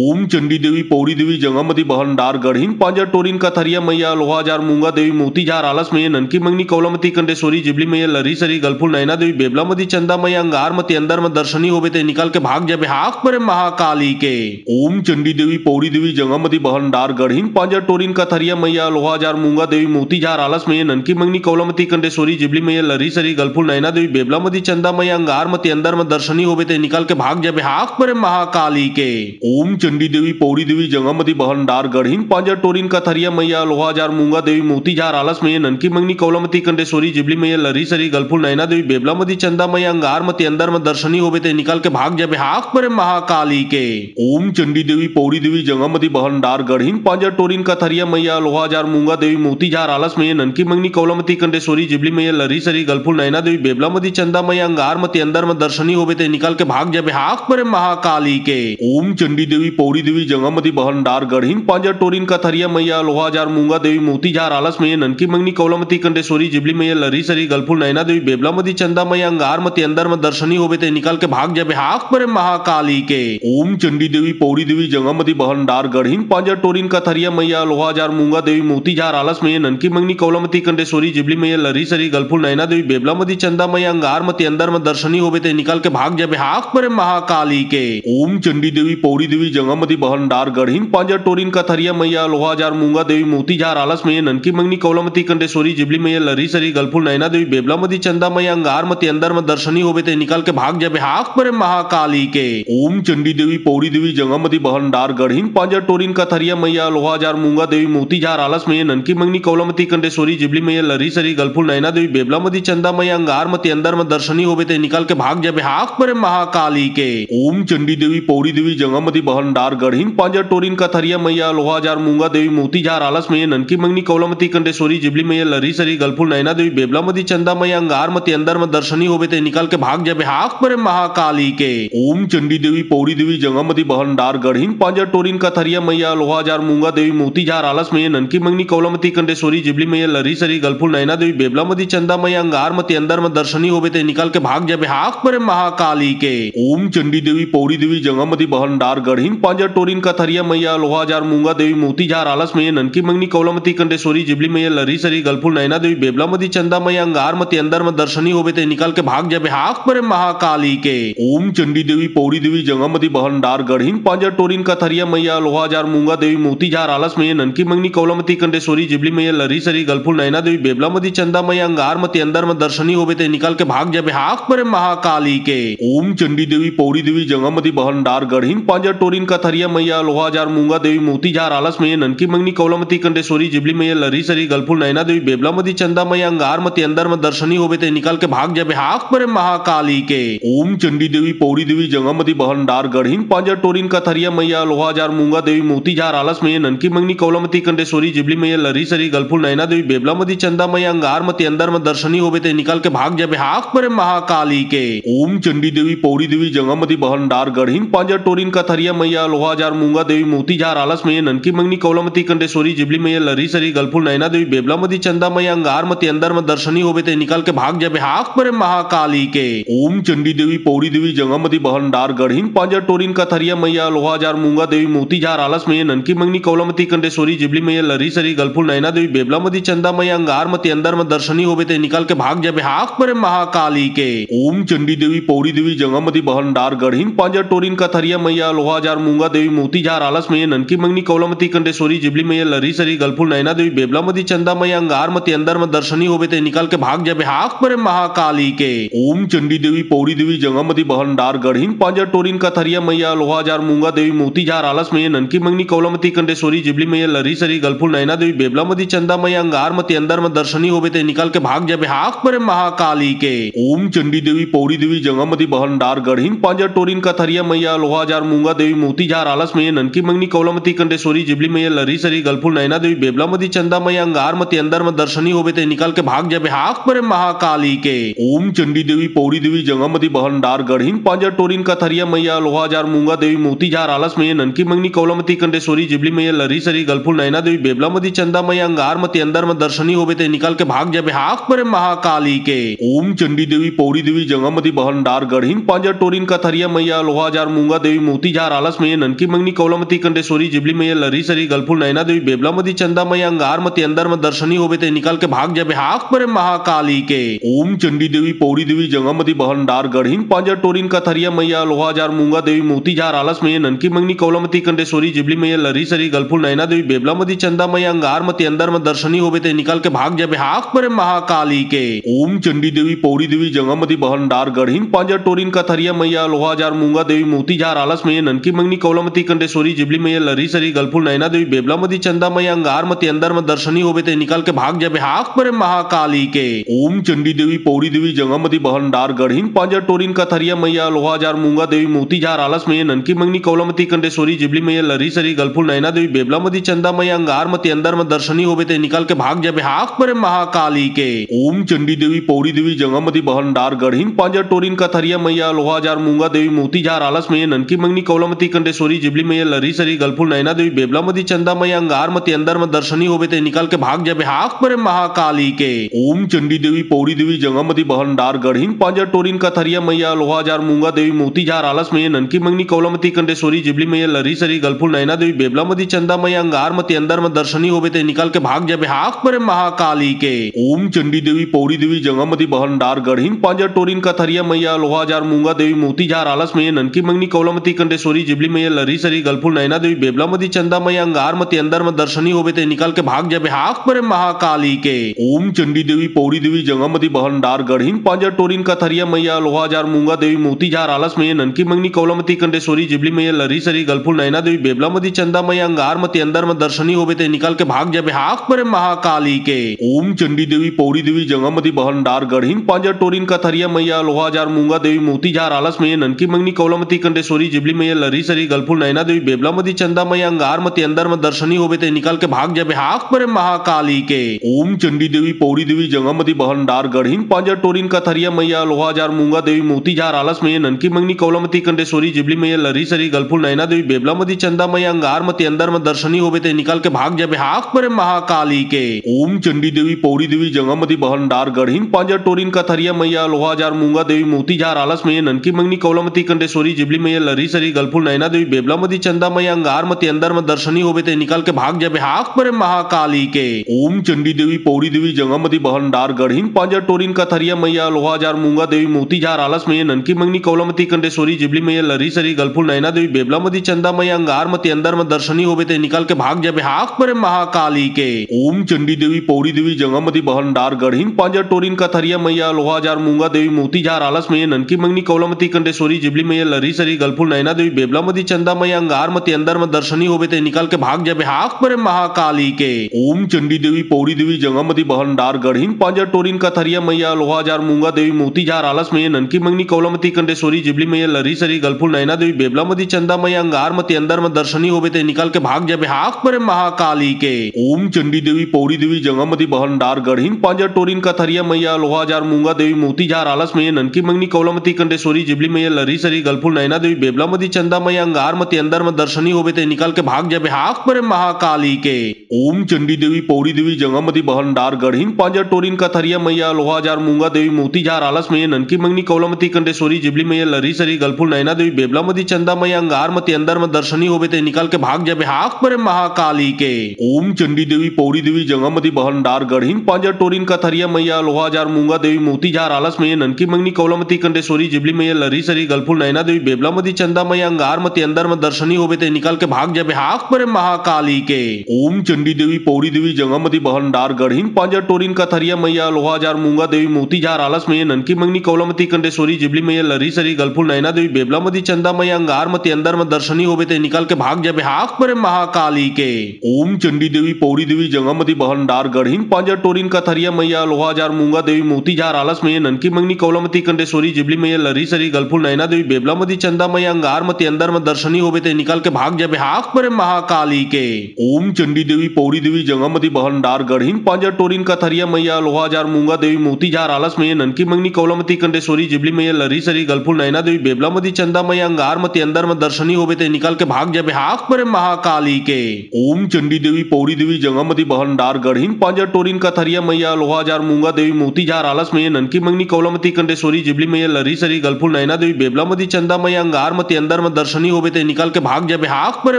ओम चंडी देवी पौड़ी देवी जंगामती बहनदार गढ़ीन पांजर टोरिन कथरिया मैया लोहा जार मूंगा देवी मोती झार आलस में ननकी मंगनी कौलमती कंडेश्वरी जिबली मैया लरी सरी गलफुल नैना देवी बेबलामती चंदा मैया अंगार मती अंदर में दर्शनी होवे ते निकाल के भाग जबे हाक पर महाकाली के ओम चंडी देवी पौड़ी देवी जंगामती बहनदार गढ़ीन पांजर टोरिन कथरिया मैया लोहा जार मूंगा देवी मोती झार आलस में ननकी मंगनी कौलमती कंडेश्वरी जिबली मैया लरी सरी गलफुल नैना देवी बेबलामती चंदा मैया अंगार मती अंदर में दर्शनी होवे ते निकाल के भाग जबे हाक पर महाकाली के ओम चंडी देवी पौड़ी देवी जंगामती बहनदार गढ़ीन पांजर टोरिन कथरिया मैया लोहा जार मूंगा देवी मोती झार आलस में ननकी मंगनी कौलामती कंडेश्वरी जिबली में लरी सरी गलफुल नैना देवी बेबलामती चंदा मैया अंगारमती अंदर में दर्शनी होवे ते निकाल के भाग जाबे हाक परे महाकाली के। ओम चंडी देवी पौड़ी देवी जंगामती बहनडार गढ़ीन पांजर टोरिन का थरिया मैया लोहा जार मूंगा देवी मोती झार आलस में ननकी मंगनी कौलामती कंडेश्वरी जिबली में लरी सरी गलफुल नैना देवी बेबलामती चंदा मैया अंगारमती अंदर में दर्शनी होवे ते निकाल के भाग जाबे हाक परे महाकाली के। ओम चंडी देवी पौड़ी देवी जंगामती बहनडार गढ़ीन पांजर टोरिन का थरिया मैया लोहा जार मूंगा देवी मोती झार आलस में ननकी मंगनी कौलामती कंडेश्वरी जिबली में लरी सरी गलफुल नैना देवी बेबलामती चंदा मैया अंगारमती अंदर में दर्शनी होवे ते निकाल के भाग जाबे हाक परे महाकाली के। ओम चंडी देवी पौड़ी देवी जंगामती बहनडार गढ़ीन पांजर टोरिन का थरिया मैया लोहा जार मूंगा देवी मोती झार आलस में ननकी मंगनी कौलामती कंडेश्वरी जिबली में लरी सरी गलफुल नैना देवी बेबलामती चंदा मैया अंगारमती अंदर में दर्शनी होवे ते निकाल के भाग जाबे हाक परे महाकाली के। ओम चंडी देवी पौड़ी देवी जंगामती बहनडार गढ़ीन पांजर टोरिन का थरिया मैया लोहा जार मूंगा देवी मोती झार आलस में ननकी मंगनी कौलामती कंडेश्वरी जिबली में लरी सरी गलफुल नैना देवी बेबलामती चंदा मैया अंगारमती अंदर में दर्शनी होवे ते निकाल के भाग जाबे हाक परे महाकाली के। ओम चंडी देवी पौड़ी देवी जंगामती बहनडार गढ़ीन पांजर टोरिन का थरिया मैया लोहा जार मूंगा देवी मोती झार आलस में ननकी मंगनी कौलामती कंडेश्वरी जिबली में लरी सरी गलफुल नैना देवी बेबलामती चंदा मैया अंगारमती अंदर में दर्शनी होवे ते निकाल के भाग जाबे हाक परे महाकाली के। ओम चंडी देवी पौड़ी देवी जंगामती बहनडार गढ़ीन पांजर टोरिन का थरिया मैया लोहा जार मूंगा देवी मोती झार आलस में ननकी मंगनी कौलामती कंडेश्वरी जिबली में लरी सरी गलफुल नैना देवी बेबलामती चंदा मैया अंगारमती अंदर में दर्शनी होवे ते निकाल के भाग जाबे हाक परे महाकाली के। ओम चंडी देवी पौड़ी देवी जंगामती बहनडार गढ़ीन पांजर टोरिन का थरिया मैया लोहा जार मूंगा देवी मोती झार आलस में ननकी मंगनी कौलामती कंडेश्वरी जिबली में लरी सरी गलफुल नैना देवी बेबलामती चंदा मैया अंगारमती अंदर में दर्शनी होवे ते निकाल के भाग जाबे हाक परे महाकाली के। ओम चंडी देवी पौड़ी देवी जंगामती बहनडार गढ़ीन पांजर टोरिन का थरिया मैया लोहा जार मूंगा देवी मोती झार आलस में ननकी मंगनी कौलामती कंडेश्वरी जिबली में लरी सरी गलफुल नैना देवी बेबलामती चंदा मैया अंगारमती अंदर में दर्शनी होवे ते निकाल के भाग जाबे हाक परे महाकाली के। ओम चंडी देवी पौड़ी देवी जंगामती बहनडार गढ़ीन पांजर टोरिन का थरिया मैया लोहा जार मूंगा देवी मोती झार आलस में ननकी मंगनी कौलामती कंडेश्वरी जिबली में लरी सरी गलफुल नैना देवी बेबलामती चंदा मैया अंगारमती अंदर में दर्शनी होवे ते निकाल के भाग जाबे हाक परे महाकाली के। ओम चंडी देवी पौड़ी देवी जंगामती बहनडार गढ़ीन पांजर टोरिन का थरिया मैया लोहा जार मूंगा देवी मोती झार आलस में ननकी मंगनी कौलामती कंडेश्वरी जिबली में लरी सरी गलफुल नैना देवी बेबलामती चंदा मैया अंगारमती अंदर में दर्शनी होवे ते निकाल के भाग जाबे हाक परे महाकाली के। ओम चंडी देवी पौड़ी देवी जंगामती बहनडार गढ़ीन पांजर टोरिन का थरिया मैया लोहा जार मूंगा देवी मोती झार आलस में ननकी मंगनी कौलामती कंडेश्वरी जिबली में लरी सरी गलफुल नैना देवी बेबलामती चंदा मैया अंगारमती अंदर में दर्शनी होवे ते निकाल के भाग जाबे हाक परे महाकाली के। ओम चंडी देवी पौड़ी देवी जंगामती बहनडार गढ़ीन पांजर टोरिन का थरिया मैया लोहा जार मूंगा देवी मोती झार आलस में ननकी मंगनी कौलामती कंडेश्वरी जिबली में लरी सरी गलफुल नैना देवी बेबलामती चंदा मैया अंगारमती अंदर में दर्शनी होवे ते निकाल के भाग जाबे हाक परे महाकाली के। ओम चंडी देवी पौड़ी देवी जंगामती बहनडार गढ़ीन पांजर टोरिन का थरिया मैया लोहा जार मूंगा देवी मोती झार आलस में ननकी मंगनी कौलामती कंडेश्वरी जिबली में लरी सरी गलफुल नैना देवी बेबलामती चंदा मैया अंगारमती अंदर में दर्शनी होवे ते निकाल के भाग जाबे हाक परे महाकाली के। ओम चंडी देवी पौड़ी देवी जंगामती बहनडार गढ़ीन पांजर टोरिन का थरिया मैया लोहा जार मूंगा देवी मोती झार आलस में ननकी मंगनी कौलामती कंडेश्वरी जिबली में लरी सरी गलफुल नैना देवी बेबलामती चंदा मैया अंगारमती अंदर में दर्शनी होवे ते निकाल के भाग जाबे हाक परे महाकाली के। ओम चंडी देवी पौड़ी देवी जंगामती बहनडार गढ़ीन पांजर टोरिन का थरिया मैया लोहा जार मूंगा देवी मोती झार आलस में ननकी मंगनी कौलामती कंडेश्वरी जिबली में लरी सरी गलफुल नैना देवी बेबलामती चंदा मैया अंगारमती अंदर में दर्शनी होवे ते निकाल के भाग जाबे हाक परे महाकाली के। ओम चंडी देवी पौड़ी देवी जंगामती बहनडार गढ़ीन पांजर टोरिन का थरिया मैया लोहा जार मूंगा देवी मोती झार आलस में ननकी मंगनी कौलामती कंडेश्वरी जिबली में लरी सरी गलफुल नैना देवी बेबलामती चंदा मैया अंगारमती अंदर में दर्शनी होवे ते निकाल के भाग जाबे हाक परे महाकाली के। ओम चंडी देवी पौड़ी देवी जंगामती बहनडार गढ़ीन पांजर टोरिन का थरिया मैया लोहा जार मूंगा देवी मोती झार आलस में ननकी मंगनी कौलामती कंडेश्वरी जिबली में लरी सरी गलफुल नैना देवी बेबलामती चंदा मैया अंगारमती अंदर में दर्शनी होवे ते निकाल के भाग जाबे हाक परे महाकाली के। ओम चंडी देवी पौड़ी देवी जंगामती बहनडार गढ़ीन पांजर टोरिन का थरिया मैया लोहा जार मूंगा देवी मोती झार आलस में ननकी मंगनी कौलामती कंडेश्वरी जिबली में लरी सरी गलफुल नैना देवी बेबलामती चंदा मैया अंगारमती अंदर में दर्शनी होवे ते निकाल के भाग जाबे हाक परे महाकाली के। ओम चंडी देवी पौड़ी देवी जंगामती बहनडार गढ़ीन पांजर टोरिन का थरिया मैया लोहा जार मूंगा देवी मोती झार आलस में ननकी मंगनी कौलामती कंडेश्वरी जिबली में लरी सरी गलफुल नैना देवी बेबलामती चंदा मैया अंगारमती अंदर में दर्शनी होवे ते निकाल के भाग जाबे हाक परे महाकाली के। ओम चंडी देवी पौड़ी देवी जंगामती बहनडार गढ़ीन पांजर टोरिन का थरिया मैया लोहा जार मूंगा देवी मोती झार आलस में ननकी मंगनी कौलामती कंडेश्वरी जिबली में लरी सरी गलफुल नैना देवी बेबलामती चंदा मैया अंगारमती अंदर में दर्शनी होवे ते निकल के भाग जाबे हाक परे महाकाली के। ओम चंडी देवी पौड़ी देवी जंगमती बहन डार गढ़ीन पांजर टोरिन का थरिया मैया लोहा जार मूंगा देवी मोती जार आलस में ननकी मंगनी कौलमती कंडेश्वरी जिबली मैया लरी सरी गलफुल नैना देवी बेबलामती चंदा मैया अंगार मती अंदर में दर्शनी होवे ते निकल के भाग जाबे हाक परे महाकाली के। ओम चंडी देवी पौड़ी देवी जंगमती बहन डार गढ़ीन पांजर टोरिन का थरिया मैया लोहा जार मूंगा देवी मोती जार आलस में ननकी मंगनी कौलमती कंडेश्वरी जिबली मैया लरी सरी गलफुल नैना देवी बेबलामती चंदा मैया अंगार मती अंदर में दर्शनी होवे ते निकल के भाग जाबे हाक परे महाकाली के। ओम चंडी देवी पौड़ी देवी जंगमती बहन डार गढ़ीन पांजर टोरिन का थरिया मैया लोहा जार मूंगा देवी मोती जार आलस में ननकी मंगनी कौलमती कंडेश्वरी जिबली मैया लरी सरी गलफुल नैना देवी बेबलामती चंदा मैया अंगार मती अंदर में दर्शनी होवे ते निकल के भाग जाबे हाक परे महाकाली के। ओम चंडी देवी पौड़ी देवी जंगमती बहन डार गढ़ीन पांजर टोरिन का थरिया मैया लोहा जार मूंगा देवी मोती जार आलस में ननकी मंगनी कौलमती कंडेश्वरी जिबली मैया लरी सरी गलफुल नैना देवी बेबलामती चंदा मैया अंगार मती अंदर में दर्शनी होवे ते निकल के भाग जाबे हाक परे महाकाली के। ओम चंडी देवी पौड़ी देवी जंगमती बहन डार गढ़ीन पांजर टोरिन का थरिया मैया लोहा जार मूंगा देवी मोती जार आलस में ननकी मंगनी कौलमती कंडेश्वरी जिबली मैया लरी सरी गलफुल नैना देवी बेबलामती चंदा मैया अंगार मती अंदर में दर्शनी होवे ते निकल के भाग जाबे हाक परे महाकाली के। ओम चंडी देवी पौड़ी देवी जंगमती बहन डार गढ़ीन पांजर टोरिन का थरिया मैया लोहा जार मूंगा देवी मोती जार आलस में ननकी मंगनी कौलमती कंडेश्वरी जिबली मैया लरी सरी गलफुल नैना देवी बेबलामती चंदा मैया अंगार मती अंदर में दर्शनी होवे ते निकल के भाग जाबे हाक परे महाकाली के। ओम चंडी देवी पौड़ी देवी जंगमती बहन डार गढ़ीन पांजर टोरिन का थरिया मैया लोहा जार मूंगा देवी मोती जार आलस में ननकी मंगनी कौलमती कंडेश्वरी जिबली मैया लरी सरी गलफुल नैना देवी बेबलामती चंदा मैया अंगार मती अंदर में दर्शनी होवे ते निकल के भाग जाबे हाक परे महाकाली के। ओम चंडी देवी पौड़ी देवी जंगमती बहन डार गढ़ीन पांजर टोरिन का थरिया मैया लोहा जार मूंगा देवी मोती जार आलस में ननकी मंगनी कौलमती कंडेश्वरी जिबली मैया लरी सरी गलफुल नैना देवी बेबलामती चंदा मैया अंगार मती अंदर में दर्शनी होवे ते निकल के भाग जाबे हाक परे महाकाली के। ओम चंडी देवी पौड़ी देवी जंगमती बहन डार गढ़ीन पांजर टोरिन का थरिया मैया लोहा जार मूंगा देवी मोती जार आलस में ननकी मंगनी कौलमती कंडेश्वरी जिबली मैया लरी सरी गलफुल नैना देवी बेबलामती चंदा मैया अंगार मती अंदर में दर्शनी होवे ते निकल के भाग जाबे हाक परे महाकाली के। ओम चंडी देवी पौड़ी देवी जंगमती बहन डार गढ़ीन पांजर टोरिन का थरिया मैया लोहा जार मूंगा देवी मोती जार आलस में ननकी मंगनी कौलमती कंडेश्वरी जिबली मैया लरी सरी गलफुल नैना देवी बेबलामती चंदा मैया अंगार मती अंदर में दर्शनी होवे ते निकल के भाग जाबे हाक परे महाकाली के। ओम चंडी देवी पौड़ी देवी जंगमती बहन डार गढ़ीन पांजर टोरिन का थरिया मैया लोहा जार मूंगा देवी मोती जार आलस में ननकी मंगनी कौलमती कंडेश्वरी जिबली मैया लरी सरी गलफुल नैना देवी बेबलामती चंदा मैया अंगार मती अंदर में दर्शनी होवे ते निकल के भाग जाबे हाक परे महाकाली के। ओम चंडी देवी पौड़ी देवी जंगमती बहन डार गढ़ीन पांजर टोरिन का थरिया मैया लोहा जार मूंगा देवी मोती जार आलस में ननकी मंगनी कौलमती कंडेश्वरी जिबली मैया लरी सरी गलफुल नैना देवी बेबलामती चंदा मैया अंगार मती अंदर में दर्शनी होवे ते निकल के भाग जाबे हाक परे महाकाली के। ओम चंडी देवी पौड़ी देवी जंगमती बहन डार गढ़ीन पांजर टोरिन का थरिया मैया लोहा जार मूंगा देवी मोती जार आलस में ननकी मंगनी कौलमती कंडेश्वरी जिबली मैया लरी सरी गलफुल नैना देवी बेबलामती चंदा मैया अंगार मती अंदर में दर्शनी होवे ते निकल के भाग जाबे हाक परे महाकाली के। ओम चंडी देवी पौड़ी देवी जंगमती बहन डार गढ़ीन पांजर टोरिन का थरिया मैया लोहा जार मूंगा देवी मोती जार आलस में ननकी मंगनी कौलमती कंडेश्वरी जिबली मैया लरी सरी गलफुल नैना देवी बेबलामती चंदा मैया अंगार मती अंदर में दर्शनी होवे ते निकल के भाग जाबे हाक परे महाकाली के। ओम चंडी देवी पौड़ी देवी जंगमती बहन डार गढ़ीन पांजर टोरिन का थरिया मैया लोहा जार मूंगा देवी मोती जार आलस में ननकी मंगनी कौलमती कंडेश्वरी जिबली मैया लरी सरी गलफुल नैना देवी बेबलामती चंदा मैया अंगार मती अंदर में दर्शनी होवे ते निकल के भाग जाबे हाक परे महाकाली के। ओम चंडी देवी पौड़ी देवी जंगमती बहन डार गढ़ीन पांजर टोरिन का थरिया मैया लोहा जार मूंगा देवी मोती जार आलस में ननकी मंगनी कौलमती कंडेश्वरी जिबली मैया लरी सरी गलफुल नैना देवी बेबलामती चंदा मैया अंगार मती अंदर में दर्शनी होवे ते निकल के भाग जाबे हाक परे महाकाली के। ओम चंडी देवी पौड़ी देवी जंगमती बहन डार गढ़ीन पांजर टोरिन का थरिया मैया लोहा जार मूंगा देवी मोती जार आलस में ननकी मंगनी कौलमती कंडेश्वरी जिबली मैया लरी सरी गलफुल नैना देवी बेबलामती चंदा मैया अंगार मती अंदर में दर्शनी होवे ते निकल के भाग जाबे हाक परे महाकाली के। ओम चंडी देवी पौड़ी देवी जंगमती बहन डार गढ़ीन पांजर टोरिन का थरिया मैया लोहा जार मूंगा देवी मोती जार आलस में ननकी मंगनी कौलमती कंडेश्वरी जिबली मैया लरी सरी गलफुल नैना देवी बेबलामती चंदा मैया अंगार मती अंदर में दर्शनी होवे ते निकल के भाग जाबे हाक परे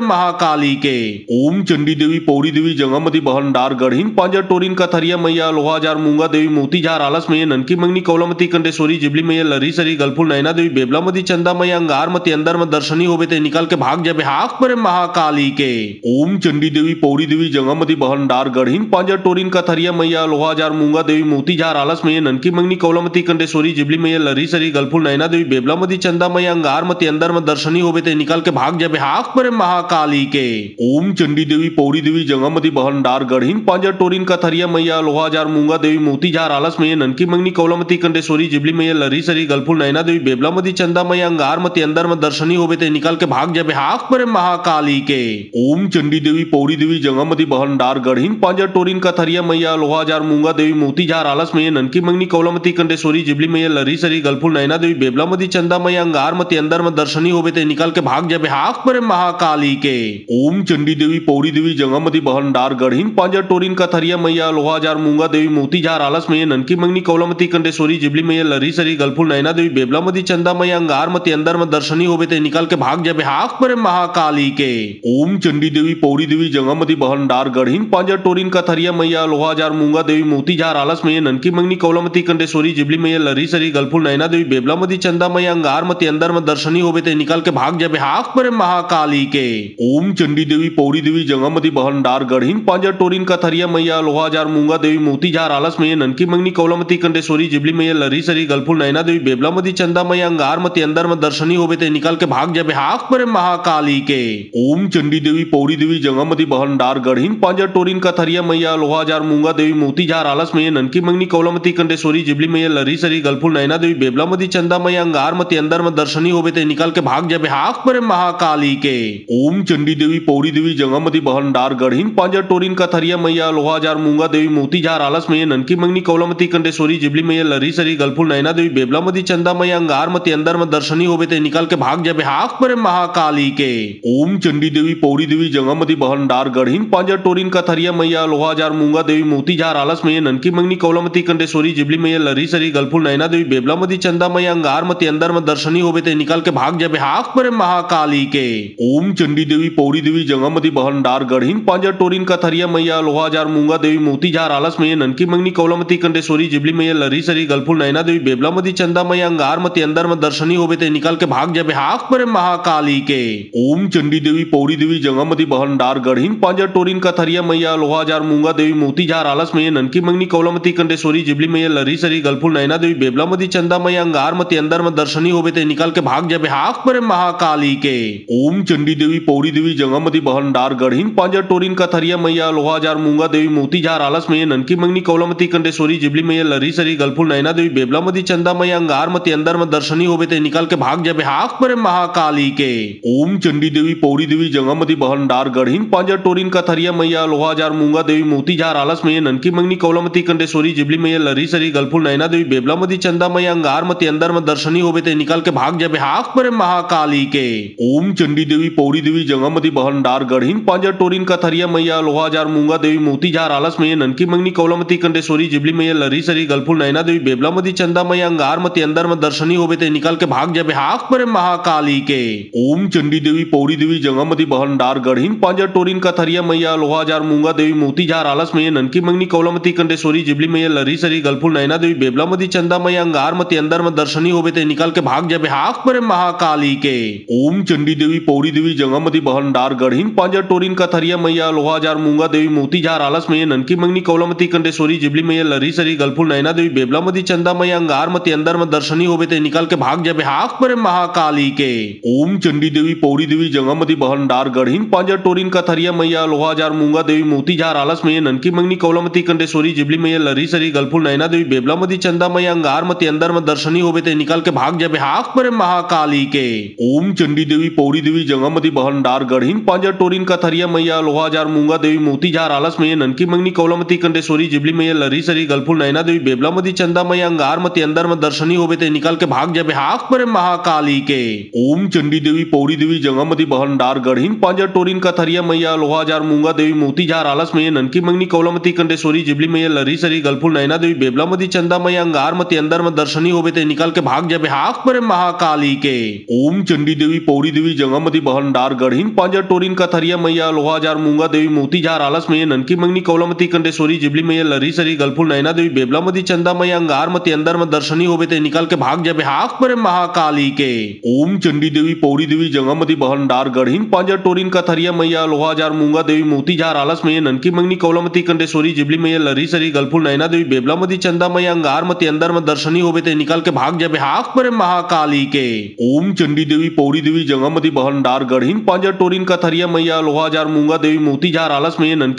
महाकाली के। ओम चंडी देवी पौड़ी देवी जंगमती बहन डार गढ़ीन पांजर टोरिन का थरिया मैया लोहा जार मूंगा देवी मोती जार आलस में ननकी मंगनी कौलमती कंडेश्वरी जिबली मैया लरी सरी गलफुल नैना देवी बेबलामती चंदा मैया अंगार मती अंदर में दर्शनी होवे ते निकल के भाग जाबे हाक परे महाकाली के। ओम चंडी देवी पौड़ी देवी जंगमती बहन डार गढ़ीन पांजर टोरिन का थरिया मैया लोहा जार मूंगा देवी मोती जार आलस में ननकी मंगनी कौलमती कंडेश्वरी जिबली मैया लरी सरी गलफुल नैना देवी बेबलामती चंदा मैया अंगार मती अंदर में दर्शनी होवे ते निकल के भाग जाबे हाक परे महाकाली के। ओम चंडी देवी पौड़ी देवी जंगमती बहन डार गढ़ीन पांजा टोरिन कथरिया मैया लोहा जार मूंगा देवी मोती जार आलस में ननकी मंगनी कौलामती कंडेश्वरी जिबली मैया लरी सरी गलफुल नैना देवी बेबलामती चंदा मैया अंगार मती अंदर में दर्शनी होवे ते निकाल के भाग जाबे हाक पर महाकाली के। ओम चंडी देवी पौड़ी देवी जंगामती बहनडार गढ़ीन पांजा टोरिन कथरिया मैया लोहा जार मूंगा देवी मोती जार आलस में ननकी मंगनी कौलामती कंडेश्वरी जिबली मैया लरी सरी गलफुल नैना देवी बेबलामती चंदा मैया अंगार मती अंदर में दर्शनी होवे ते निकाल के भाग जाबे हाक पर महाकाली के। ओम चंडी देवी पौड़ी देवी जंगामती बहनडार गढ़ीन पांजा टोरिन कथरिया मैया लोहा जार मूंगा देवी मोती जार आलस में ननकी मंगनी कौलामती कंडेश्वरी जिबली मैया लरी सरी गलफुल नैना देवी बेबलामती चंदा मैया अंगार मती अंदर में दर्शनी होवे ते निकाल के भाग जाबे हाक पर महाकाली के। ओम चंडी देवी पौड़ी देवी जंगामती बहनडार गढ़ीन पांजा टोरिन कथरिया मैया लोहा जार मूंगा देवी मोती जार आलस में ननकी मंगनी कौलामती कंडेश्वरी जिबली मैया लरी सरी गलफुल नैना देवी बेबलामती चंदा मैया अंगार मती अंदर में दर्शनी होवे ते निकाल के भाग जाबे हाक पर महाकाली के। ओम चंडी देवी पौड़ी देवी जंगामती बहनडार गढ़ीन पांजा टोरिन कथरिया मैया लोहा जार मूंगा देवी मोती जार आलस में ननकी मंगनी कौलामती कंडेश्वरी जिबली मैया लरी सरी गलफुल नैना देवी बेबलामती चंदा मैया अंगार मती अंदर में दर्शनी होवे ते निकाल के भाग जाबे हाक पर महाकाली के। ओम चंडी देवी पौड़ी देवी जंगामती बहनडार गढ़ीन पांजा टोरिन कथरिया मैया लोहा जार मूंगा देवी मोती जार आलस में ननकी मंगनी कौलामती कंडेश्वरी जिबली मैया लरी सरी गलफुल नैना देवी बेबलामती चंदा मैया अंगार मती अंदर में दर्शनी होवे ते निकाल के भाग जाबे हाक पर महाकाली के। ओम चंडी देवी पौड़ी देवी जंगामती बहनडार गढ़ीन पांजा टोरिन कथरिया मैया लोहा जार मूंगा देवी मोती जार आलस में ननकी मंगनी कौलामती कंडेश्वरी जिबली मैया लरी सरी गलफुल नैना देवी बेबलामती चंदा मैया अंगार मती अंदर में दर्शनी होवे ते निकाल के भाग जाबे हाक पर महाकाली के। ओम चंडी देवी पौड़ी देवी जंगामती बहनडार गढ़ीन पांजा टोरिन कथरिया मैया लोहा जार मूंगा देवी मोती जार आलस में ननकी मंगनी कौलामती कंडेश्वरी जिबली मैया लरी सरी गलफुल नैना देवी बेबलामती चंदा मैया अंगार मती अंदर में दर्शनी होवे ते निकाल के भाग जाबे हाक पर महाकाली के। ओम चंडी देवी पौड़ी देवी जंगामती बहनडार गढ़ीन पांजा टोरिन कथरिया मैया लोहा जार मूंगा देवी मोती जार आलस में ननकी मंगनी कौलामती कंडेश्वरी जिबली मैया लरी सरी गलफुल नैना देवी बेबलामती चंदा मैया अंगार मती अंदर में दर्शनी होवे ते निकाल के भाग जाबे हाक पर महाकाली के। ओम चंडी देवी पौड़ी देवी जंगामती बहनडार गढ़ीन पांजा टोरिन कथरिया मैया लोहा जार मूंगा देवी मोती जार आलस में ननकी मंगनी कौलामती कंडेश्वरी जिबली मैया लरी सरी गलफुल नैना देवी बेबलामती चंदा मैया अंगार मती अंदर में दर्शनी होवे ते निकाल के भाग जाबे हाक पर महाकाली के। ओम चंडी देवी पौड़ी देवी जंगामती बहनडार गढ़ीन पांजा टोरिन कथरिया मैया लोहा जार मूंगा देवी मोती जार आलस में ननकी मंगनी कौलामती कंडेश्वरी जिबली मैया लरी सरी गलफुल नैना देवी बेबलामती चंदा मैया अंगार मती अंदर में दर्शनी होवे ते निकाल के भाग जाबे हाक पर महाकाली के। ओम चंडी देवी पौड़ी देवी जंगामती बहनडार गढ़ीन पांजा टोरिन कथरिया मैया लोहा जार मूंगा देवी मोती जार आलस में ननकी मंगनी कौलामती कंडेश्वरी जिबली मैया लरी सरी गलफुल नैना देवी बेबलामती चंदा मैया अंगार मती अंदर में दर्शनी होवे ते निकाल के भाग जाबे हाक पर महाकाली के। ओम चंडी देवी पौड़ी देवी जंगामती बहनडार गढ़ीन पांजा टोरिन कथरिया मैया लोहा जार मूंगा देवी मोती जार आलस में ननकी मंगनी कौलामती कंडेश्वरी जिबली मैया लरी सरी गलफुल नैना देवी बेबलामती चंदा मैया अंगार मती अंदर में दर्शनी होवे ते निकाल के भाग जाबे हाक पर महाकाली के। ओम चंडी देवी पौड़ी देवी जंगामती बहनडार गढ़ीन पांजा टोरिन कथरिया मैया लोहा जार मूंगा देवी मोती जार आलस में ननकी मंगनी कौलामती कंडेश्वरी जिबली मैया लरी सरी गलफुल नैना देवी बेबलामती चंदा मैया अंगार मती अंदर में दर्शनी होवे ते निकाल के भाग जाबे हाक पर महाकाली के। ओम चंडी देवी पौड़ी देवी जंगामती बहनडार गढ़ीन पांजा टोरिन कथरिया मैया लोहा जार मूंगा देवी मोती जार आलस में ननकी मंगनी कौलामती कंडेश्वरी जिबली मैया लरी सरी गलफुल नैना देवी बेबलामती चंदा मैया अंगार मती अंदर में दर्शनी होवे ते निकाल के भाग जाबे हाक पर महाकाली के। ओम चंडी देवी पौड़ी देवी जंगामती बहनडार गढ़ीन पांजा टोरिन कथरिया मैया लोहा जार मूंगा देवी मोती जार आलस में ननकी मंगनी कौलामती कंडेश्वरी जिबली मैया लरी सरी गलफुल नैना देवी बेबलामती चंदा मैया अंगार मती अंदर में दर्शनी होवे ते निकाल के भाग जाबे हाक पर महाकाली के। ओम चंडी देवी पौड़ी देवी जंगामती बहनडार गढ़ीन पांजा टोरिन कथरिया मैया लोहा जार मूंगा देवी मोती जार आलस में ननकी मंगनी कौलामती कंडेश्वरी जिबली मैया लरी सरी गलफुल नैना देवी बेबलामती चंदा मैया अंगार मती अंदर में दर्शनी होवे ते निकाल के भाग जाबे हाक पर महाकाली के। ओम चंडी देवी पौड़ी देवी जंगामती बहनडार गढ़ीन पांजा टोरिन कथरिया मैया लोहा जार मूंगा देवी मोती जार आलस में ननकी मंगनी कौलामती कंडेश्वरी जिबली मैया लरी सरी गलफुल नैना देवी बेबलामती चंदा मैया अंगार मती अंदर में दर्शनी होवे ते निकाल के भाग जाबे हाक पर महाकाली के। ओम चंडी देवी पौड़ी देवी जंगामती बहनडार गढ़ीन पांजा टोरिन कथरिया मैया लोहा जार मूंगा देवी मोती जार आलस में ननकी मंगनी कौलामती कंडेश्वरी जिबली मैया लरी सरी गलफुल नैना देवी बेबलामती चंदा मैया अंगार मती अंदर में दर्शनी होवे ते निकाल के भाग जाबे हाक पर महाकाली के। ओम चंडी देवी पौड़ी देवी जंगामती बहनडार गढ़ीन पांजा टोरिन कथरिया मैया लोहा जार मूंगा देवी मोती जार आलस में ननकी मंगनी कौलामती कंडेश्वरी जिबली मैया लरी सरी गलफुल नैना देवी बेबलामती चंदा मैया अंगार मती अंदर में दर्शनी होवे ते निकाल के भाग जाबे हाक पर महाकाली के। ओम चंडी देवी पौड़ी देवी जंगामती बहनडार गढ़ीन पांजा टोरिन कथरिया मैया लोहा जार मूंगा देवी मोती जार आलस में ननकी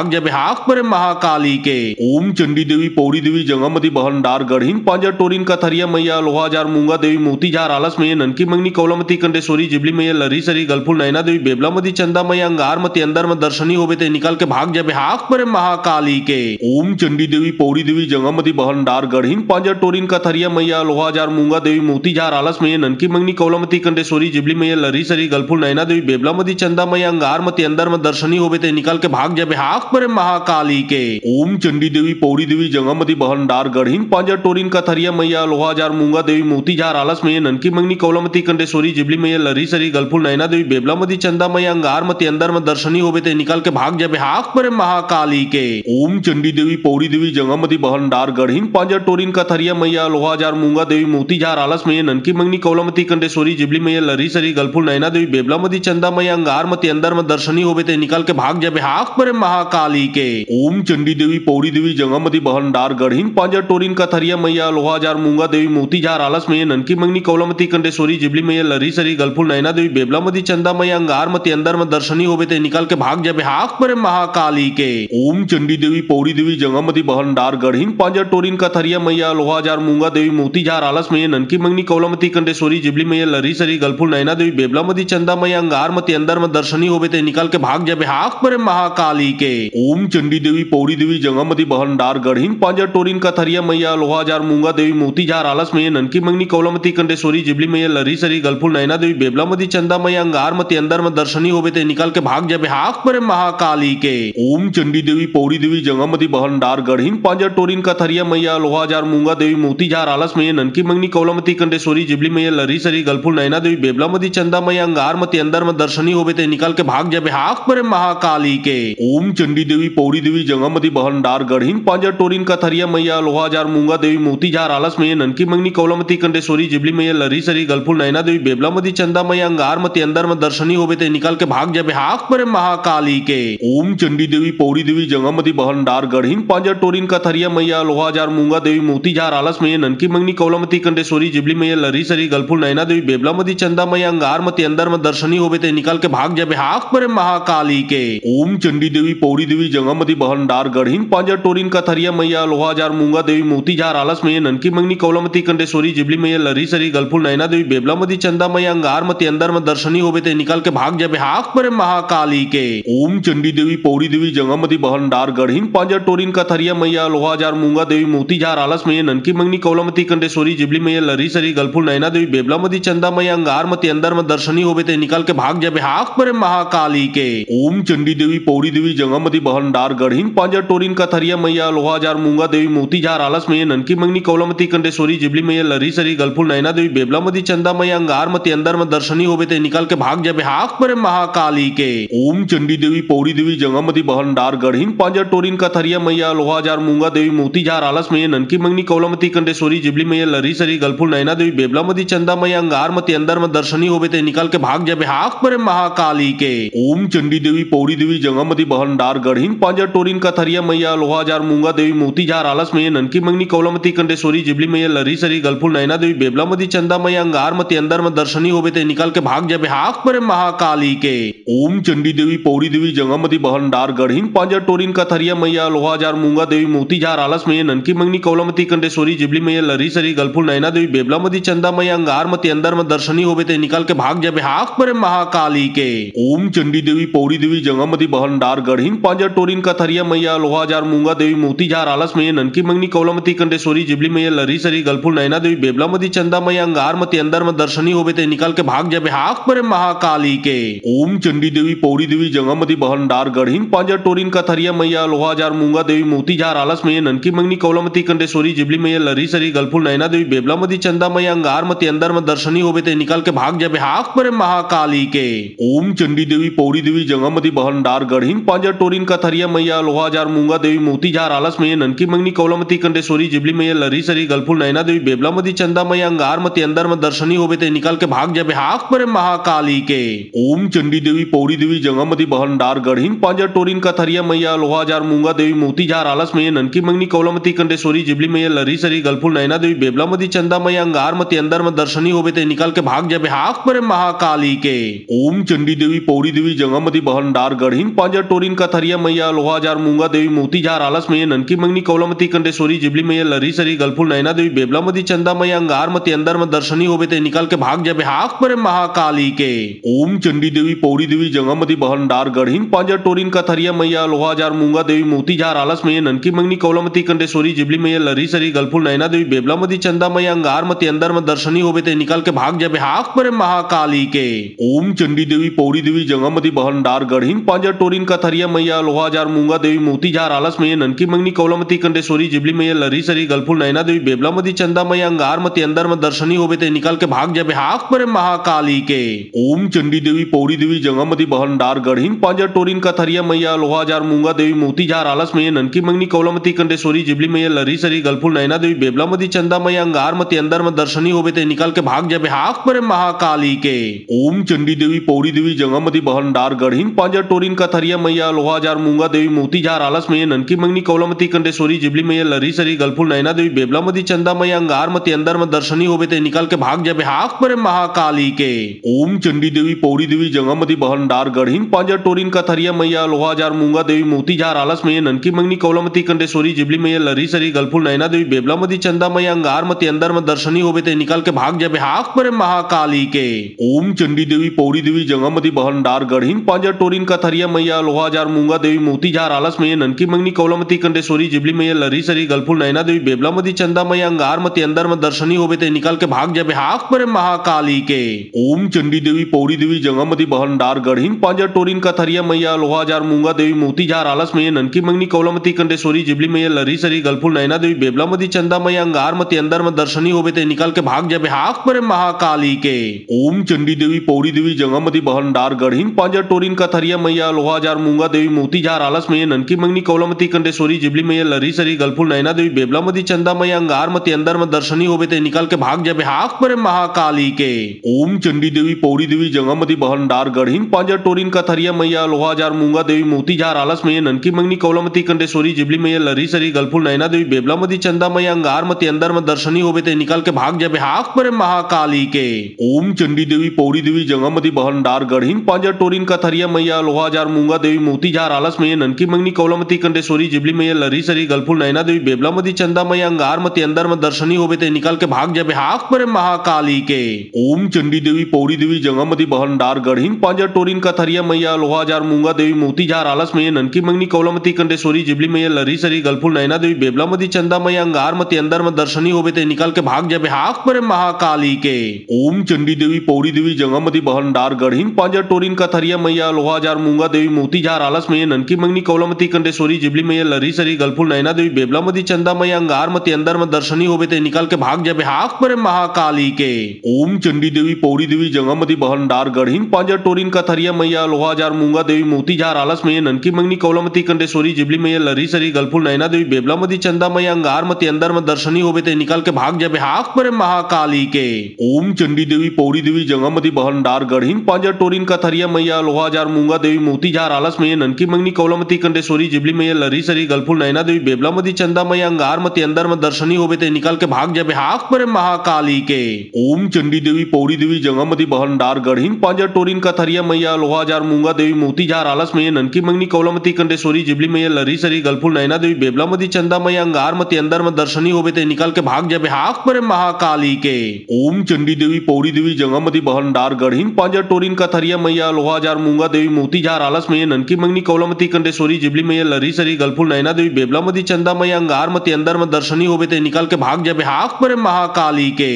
भाग जाबे हाक परे महाकाली के। ओम चंडी देवी पौड़ी देवी जंगामती बहनडार गढ़ीन पांजर टोरिन कथरिया मैया लोहा जार मूंगा देवी मोती जार आलस मैया ननकी मंगनी कौलामती कंडेश्वरी जिबली मैया लरी सरी गलफुल नैना देवी बेबलामती चंदा मैया अंगार मती अंदर में दर्शनी होबे ते निकाल के भाग जाबे हाक परे महाकाली के। ओम चंडी देवी पौड़ी देवी जंगामती बहनडार गढ़ीन पांजर टोरिन कथरिया मैया लोहा जार मूंगा देवी मोती जार आलस मैया ननकी मंगनी कौलामती कंडेश्वरी जिबली मैया लरी सरी गलफुल नैना देवी बेबलामती चंदा मैया अंगार मती अंदर में दर्शनी होबे ते निकाल के भाग जाबे हाक परे महाकाली के। ओम चंडी देवी पौड़ी देवी जंगामती बहनडार गढ़ीन पांजर टोरिन कथरिया मैया लोहा जार मूंगा देवी मोती जार आलस मैया ननकी मंगनी कौलामती कंडेश्वरी जिबली मैया लरी सरी गलफुल नैना देवी बेबलामती चंदा मैया अंगार मती अंदर में दर्शनी होबे ते निकाल के भाग भाग जब हाक पर महाकाली के। ओम चंडी देवी पौड़ी देवी जंगामती बहनडार गढ़ीन पांजा टोरिन कथरिया मैया लोहा जार मूंगा देवी मोती जार आलस मैया ननकी मंगनी कौलामती कंडेश्वरी जिबली मैया लरी सरी गलफुल नैना देवी बेबलामती चंदा मैया अंगार मती अंदर में दर्शनी होवे ते निकाल के भाग जब हाक पर महाकाली के। ओम चंडी देवी पौड़ी देवी जंगामती बहनडार गढ़ीन पांजा टोरिन कथरिया मैया लोहा जार मूंगा देवी मोती जार आलस मैया ननकी मंगनी कौलामती कंडेश्वरी जिबली मैया लरी सरी गलफुल नैना देवी बेबलामती चंदा मैया अंगार मती अंदर में दर्शनी होवे ते निकाल के भाग जब हाक पर महाकाली के। ओम चंडी देवी पौड़ी देवी जंगामती बहनडार गढ़ीन पांजा टोरिन कथरिया मैया लोहा जार मूंगा देवी मोती जार आलस मैया ननकी मंगनी कौलामती कंडेश्वरी जिबली मैया लरी सरी गलफुल नैना देवी बेबलामती चंदा मैया अंगार मती अंदर में दर्शनी होवे ते निकाल के भाग जब हाक पर महाकाली के। ओम चंडी देवी पौड़ी देवी जंगामती बहनडार गढ़ीन पांजा टोरिन कथरिया मैया लोहा जार मूंगा देवी मोती जार आलस मैया ननकी मंगनी कौलामती कंडेश्वरी जिबली मैया लरी सरी गलफुल नैना देवी बेबलामती चंदा मैया अंगार मती अंदर में दर्शनी होवे ते निकाल के भाग जब हाक पर महाकाली के। ओम चंडी देवी पौड़ी देवी जंगामती बहनडार गढ़ीन पांजा टोरिन कथरिया मैया लोहा जार मूंगा देवी मोती जार आलस मैया ननकी मंगनी कौलामती कंडेश्वरी जिबली मैया लरी सरी गलफुल नैना देवी बेबलामती चंदा मैया अंगार मती अंदर में दर्शनी होवे ते निकाल के भाग जब हाक पर महाकाली के। ओम चंडी देवी पौड़ी देवी जंगामती बहनडार गढ़ीन पांजा टोरिन कथरिया मैया लोहा जार मूंगा देवी मोती जार आलस मैया ननकी मंगनी कौलामती कंडेश्वरी जिबली मैया लरी सरी गलफुल नैना देवी बेबलामती चंदा मैया अंगार मती अंदर में दर्शनी होवे ते निकाल के भाग जब हाक पर महाकाली के। ओम चंडी देवी पौड़ी देवी जंगामती बहनडार गढ़ीन पांजा टोरिन कथरिया मैया लोहा जार मूंगा देवी मोती जार आलस मैया ननकी मंगनी कौलामती कंडेश्वरी जिबली मैया लरी सरी गलफुल नैना देवी बेबलामती चंदा मैया अंगार मती अंदर में दर्शनी होवे ते निकाल के भाग जब हाक पर महाकाली के। ओम चंडी देवी पौड़ी देवी जंगामती बहनडार गढ़ीन पांजा टोरिन कथरिया मैया लोहा जार मूंगा देवी मोती जार आलस मैया ननकी मंगनी कौलामती कंडेश्वरी जिबली मैया लरी सरी गलफुल नैना देवी बेबलामती चंदा मैया अंगार मती अंदर में दर्शनी होवे ते निकाल के भाग जब हाक पर महाकाली के। ओम चंडी देवी पौड़ी देवी जंगामती बहनडार गढ़ीन पांजा टोरिन कथरिया मैया लोहा जार मूंगा देवी मोती जार आलस मैया ननकी मंगनी कौलामती कंडेश्वरी जिबली मैया लरी सरी गलफुल नैना देवी बेबलामती चंदा मैया अंगार मती अंदर में दर्शनी होवे ते निकाल के भाग जब हाक पर महाकाली के। ओम चंडी देवी पौड़ी देवी जंगामती बहनडार गढ़ीन पांजा टोरिन कथरिया मैया लोहा जार मूंगा देवी मोती जार आलस मैया ननकी मंगनी कौलामती कंडेश्वरी जिबली मैया लरी सरी गलफुल नैना देवी बेबलामती चंदा मैया अंगार मती अंदर में दर्शनी होवे ते निकाल के भाग जब हाक पर महाकाली के। ओम चंडी देवी पौड़ी देवी जंगामती बहनडार गढ़ीन पांजा टोरिन कथरिया मैया लोहा जार मूंगा देवी मोती जार आलस मैया ननकी मंगनी कौलामती कंडेश्वरी जिबली मैया लरी सरी गलफुल नैना देवी बेबलामती चंदा मैया अंगार मती अंदर में दर्शनी होवे ते निकाल के भाग जब हाक पर महाकाली के। ओम चंडी देवी पौड़ी देवी जंगामती बहनडार गढ़ीन पांजा टोरिन कथरिया मैया लोहा जार मूंगा देवी मोती जार आलस मैया ननकी मंगनी कौलामती कंडेश्वरी जिबली मैया लरी सरी गलफुल नैना देवी बेबलामती चंदा मैया अंगार मती अंदर में दर्शनी होवे ते निकाल के भाग जब हाक पर महाकाली के। ओम चंडी देवी पौड़ी देवी जंगामती बहनडार गढ़ीन पांजा टोरिन कथरिया मैया लोहा जार मूंगा देवी मोती जार आलस मैया ननकी मंगनी कौलामती कंडेश्वरी जिबली मैया लरी सरी गलफुल नैना देवी बेबलामती चंदा मैया अंगार मती अंदर में दर्शनी होवे ते निकाल के भाग जब हाक पर महाकाली के। ओम चंडी देवी पौड़ी देवी जंगामती बहनडार गढ़ीन पांजा टोरिन कथरिया मैया लोहा जार मूंगा देवी मोती जार आलस मैया ननकी मंगनी कौलामती कंडेश्वरी जिबली मैया लरी सरी गलफुल नैना देवी बेबलामती चंदा मैया अंगार मती अंदर में दर्शनी होवे ते निकाल के भाग जब हाक पर महाकाली के। ओम चंडी देवी पौड़ी देवी जंगामती बहनडार गढ़ीन पांजा टोरिन कथरिया मैया लोहा जार मूंगा देवी मोती जार आलस मैया ननकी मंगनी कौलामती कंडेश्वरी जिबली मैया लरी सरी गलफुल नैना देवी बेबलामती चंदा मैया अंगार मती अंदर में दर्शनी होवे ते निकाल के भाग जब हाक पर महाकाली के। ओम चंडी देवी पौड़ी देवी जंगामती बहनडार गढ़ीन पांजा टोरिन कथरिया मैया लोहा जार मूंगा देवी मोती जार आलस मैया ननकी मंगनी कौलामती कंडेश्वरी जिबली मैया लरी सरी गलफुल नैना देवी बेबलामती चंदा मैया अंगार मती अंदर में दर्शनी होवे ते निकाल के भाग जब हाक पर महाकाली के। ओम चंडी देवी पौड़ी देवी जंगामती बहनडार गढ़ीन पांजा टोरिन कथरिया मैया लोहा जार मूंगा देवी मोती जार आलस मैया ननकी मंगनी कौलामती कंडेश्वरी जिबली मैया लरी सरी गलफुल नैना देवी बेबलामती चंदा मैया अंगार मती अंदर में दर्शनी होवे ते निकाल के भाग जब हाक पर महाकाली के। ओम चंडी देवी पौड़ी देवी जंगामती बहनडार गढ़ीन पांजा टोरिन कथरिया मैया लोहा जार मूंगा देवी मोती जार आलस मैया ननकी मंगनी कौलामती कंडेश्वरी जिबली मैया लरी सरी गलफुल नैना देवी बेबलामती चंदा मैया अंगार मती अंदर में दर्शनी होवे ते निकाल के भाग जब हाक पर महाकाली के। ओम चंडी देवी पौड़ी देवी जंगामती बहनडार गढ़ीन पांजा टोरिन कथरिया मैया लोहा जार मूंगा देवी मोती जार आलस मैया ननकी मंगनी कौलामती कंडेश्वरी जिबली मैया लरी सरी गलफुल नैना देवी बेबलामती चंदा मैया अंगार मती अंदर में दर्शनी होवे ते निकाल के भाग जब हाक पर महाकाली के। ओम चंडी देवी पौड़ी देवी जंगामती बहनडार गढ़ीन पांजा टोरिन कथरिया मैया लोहा जार मूंगा देवी मोती जार आलस मैया ननकी मंगनी कौलामती कंडेश्वरी जिबली मैया लरी सरी गलफुल नैना देवी बेबलामती चंदा मैया अंगार मती अंदर में दर्शनी होवे ते निकाल के भाग जब हाक पर महाकाली के। ओम चंडी देवी पौड़ी देवी जंगामती बहनडार गढ़ीन पांजा टोरिन का थरिया मैया लोहा जार मूंगा देवी मोती झार आलस में ननकी मंगनी कौलामती कंडेश्वरी जिबली मैया लरी सरी गलफुल नैना देवी बेबलामती चंदा मैया अंगार मती अंदर में दर्शनी होवे ते निकाल के भाग जाबे हाक परे महाकाली के। ओम चंडी देवी पौड़ी देवी जंगामती बहनडार गढ़ीन पांजर टोरिन का थरिया मैया लोहा जार मूंगा देवी मोती झार आलस में ननकी मंगनी कौलामती कंडेश्वरी जिबली मैया लरी सरी गलफुल नैना देवी बेबलामती चंदा मैया अंगार मती अंदर में दर्शनी होवे ते निकाल के भाग जाबे हाक परे महाकाली के। ओम चंडी देवी पौड़ी देवी जंगामती बहनडार गढ़ीन पांजर टोरिन का थरिया मैया लोहा जार मूंगा देवी मोती झार आलस में ननकी मंगनी कौलामती कंडेश्वरी जिबली मैया लरी सरी गलफुल नैना देवी बेबलामती चंदा मैया अंगार मती अंदर में दर्शनी होवे ते निकाल के भाग जाबे हाक परे महाकाली के। ओम चंडी देवी पौड़ी देवी जंगामती बहनडार गढ़ीन पांजर टोरिन का थरिया मैया लोहा जार मूंगा देवी मोती झार आलस में ननकी मंगनी कौलामती कंडेश्वरी जिबली मैया लरी सरी गलफुल नैना देवी बेबलामती चंदा मैया अंगार मती अंदर में दर्शनी होवे ते निकाल के भाग जाबे हाक परे महाकाली के। ओम चंडी देवी पौड़ी देवी जंगामती बहनडार गढ़ीन पांजर टोरिन का थरिया मैया लोहा जार मूंगा देवी मोती झार आलस में ननकी मंगनी कौलामती कंडेश्वरी जिबली मैया लरी सरी गलफुल नैना देवी बेबलामती चंदा मैया अंगार मती अंदर में दर्शनी होवे ते निकाल के भाग जाबे हाक परे महाकाली के। ओम चंडी देवी पौड़ी देवी जंगामती बहनडार गढ़ीन पांजर टोरिन का थरिया मैया लोहा जार मूंगा देवी मोती झार आलस में ननकी मंगनी कौलामती कंडेश्वरी जिबली मैया लरी सरी गलफुल नैना देवी बेबलामती चंदा मैया अंगार मती अंदर में दर्शनी होवे ते निकाल के भाग जाबे हाक परे महाकाली के। ओम चंडी देवी पौड़ी देवी जंगामती बहनडार गढ़ीन पांजर टोरिन का थरिया मैया लोहा जार मूंगा देवी मोती झार आलस में ननकी मंगनी कौलामती कंडेश्वरी जिबली मैया लरी सरी गलफुल नैना देवी बेबलामती चंदा मैया अंगार मती अंदर में दर्शनी होवे ते निकाल के भाग जाबे हाक परे महाकाली के। ओम चंडी देवी पौड़ी देवी जंगामती बहनडार गढ़ीन पांजर टोरिन का थरिया मैया लोहा जार मूंगा देवी मोती झार आलस में ननकी मंगनी कौलामती कंडेश्वरी जिबली मैया लरी सरी गलफुल नैना देवी बेबलामती चंदा मैया अंगार मती अंदर में दर्शनी होवे ते निकाल के भाग जाबे हाक परे महाकाली के। ओम चंडी देवी पौड़ी देवी जंगामती बहनडार गढ़ीन पांजर टोरिन का थरिया मैया लोहा जार मूंगा देवी मोती झार आलस में ननकी मंगनी कौलामती कंडेश्वरी जिबली मैया लरी सरी गलफुल नैना देवी बेबलामती चंदा मैया अंगार मती अंदर में दर्शनी होवे ते निकाल के भाग जाबे हाक परे महाकाली के। ओम चंडी देवी पौड़ी देवी जंगामती बहनडार गढ़ीन पांजर टोरिन का थरिया मैया लोहा जार मूंगा देवी मोती झार आलस में ननकी मंगनी कौलामती कंडेश्वरी जिबली मैया लरी सरी गलफुल नैना देवी बेबलामती चंदा मैया अंगार मती अंदर में दर्शनी होवे ते निकाल के भाग जाबे हाक परे महाकाली के। ओम चंडी देवी पौड़ी देवी जंगामती बहनडार गढ़ीन पांजर टोरिन का थरिया मैया लोहा जार मूंगा देवी मोती झार आलस में ननकी मंगनी कौलामती कंडेश्वरी जिबली मैया लरी सरी गलफुल नैना देवी बेबलामती चंदा मैया अंगार मती अंदर में दर्शनी होवे ते निकाल के भाग जाबे हाक परे महाकाली के। ओम चंडी देवी पौड़ी देवी जंगामती बहनडार गढ़ीन पांजर टोरिन का थरिया मैया लोहा जार मूंगा देवी मोती झार आलस में ननकी मंगनी कौलामती कंडेश्वरी जिबली मैया लरी सरी गलफुल नैना देवी बेबलामती चंदा मैया अंगार मती अंदर में दर्शनी होवे ते निकाल के भाग जाबे हाक परे महाकाली के। ओम चंडी देवी पौड़ी देवी जंगामती बहनडार गढ़ीन पांजर टोरिन का थरिया मैया लोहा जार मूंगा देवी मोती झार आलस में ननकी मंगनी कौलामती कंडेश्वरी जिबली मैया लरी सरी गलफुल नैना देवी बेबलामती चंदा मैया अंगार मती अंदर में दर्शनी होवे ते निकाल के भाग जाबे हाक परे महाकाली के। ओम चंडी देवी पौड़ी देवी जंगामती बहनडार गढ़ीन पांजर टोरिन का थरिया मैया लोहा जार मूंगा देवी मोती झार आलस में ननकी मंगनी कौलामती कंडेश्वरी जिबली मैया लरी सरी गलफुल नैना देवी बेबलामती चंदा मैया अंगार मती अंदर में दर्शनी होवे ते निकाल के भाग जाबे हाक परे महाकाली के।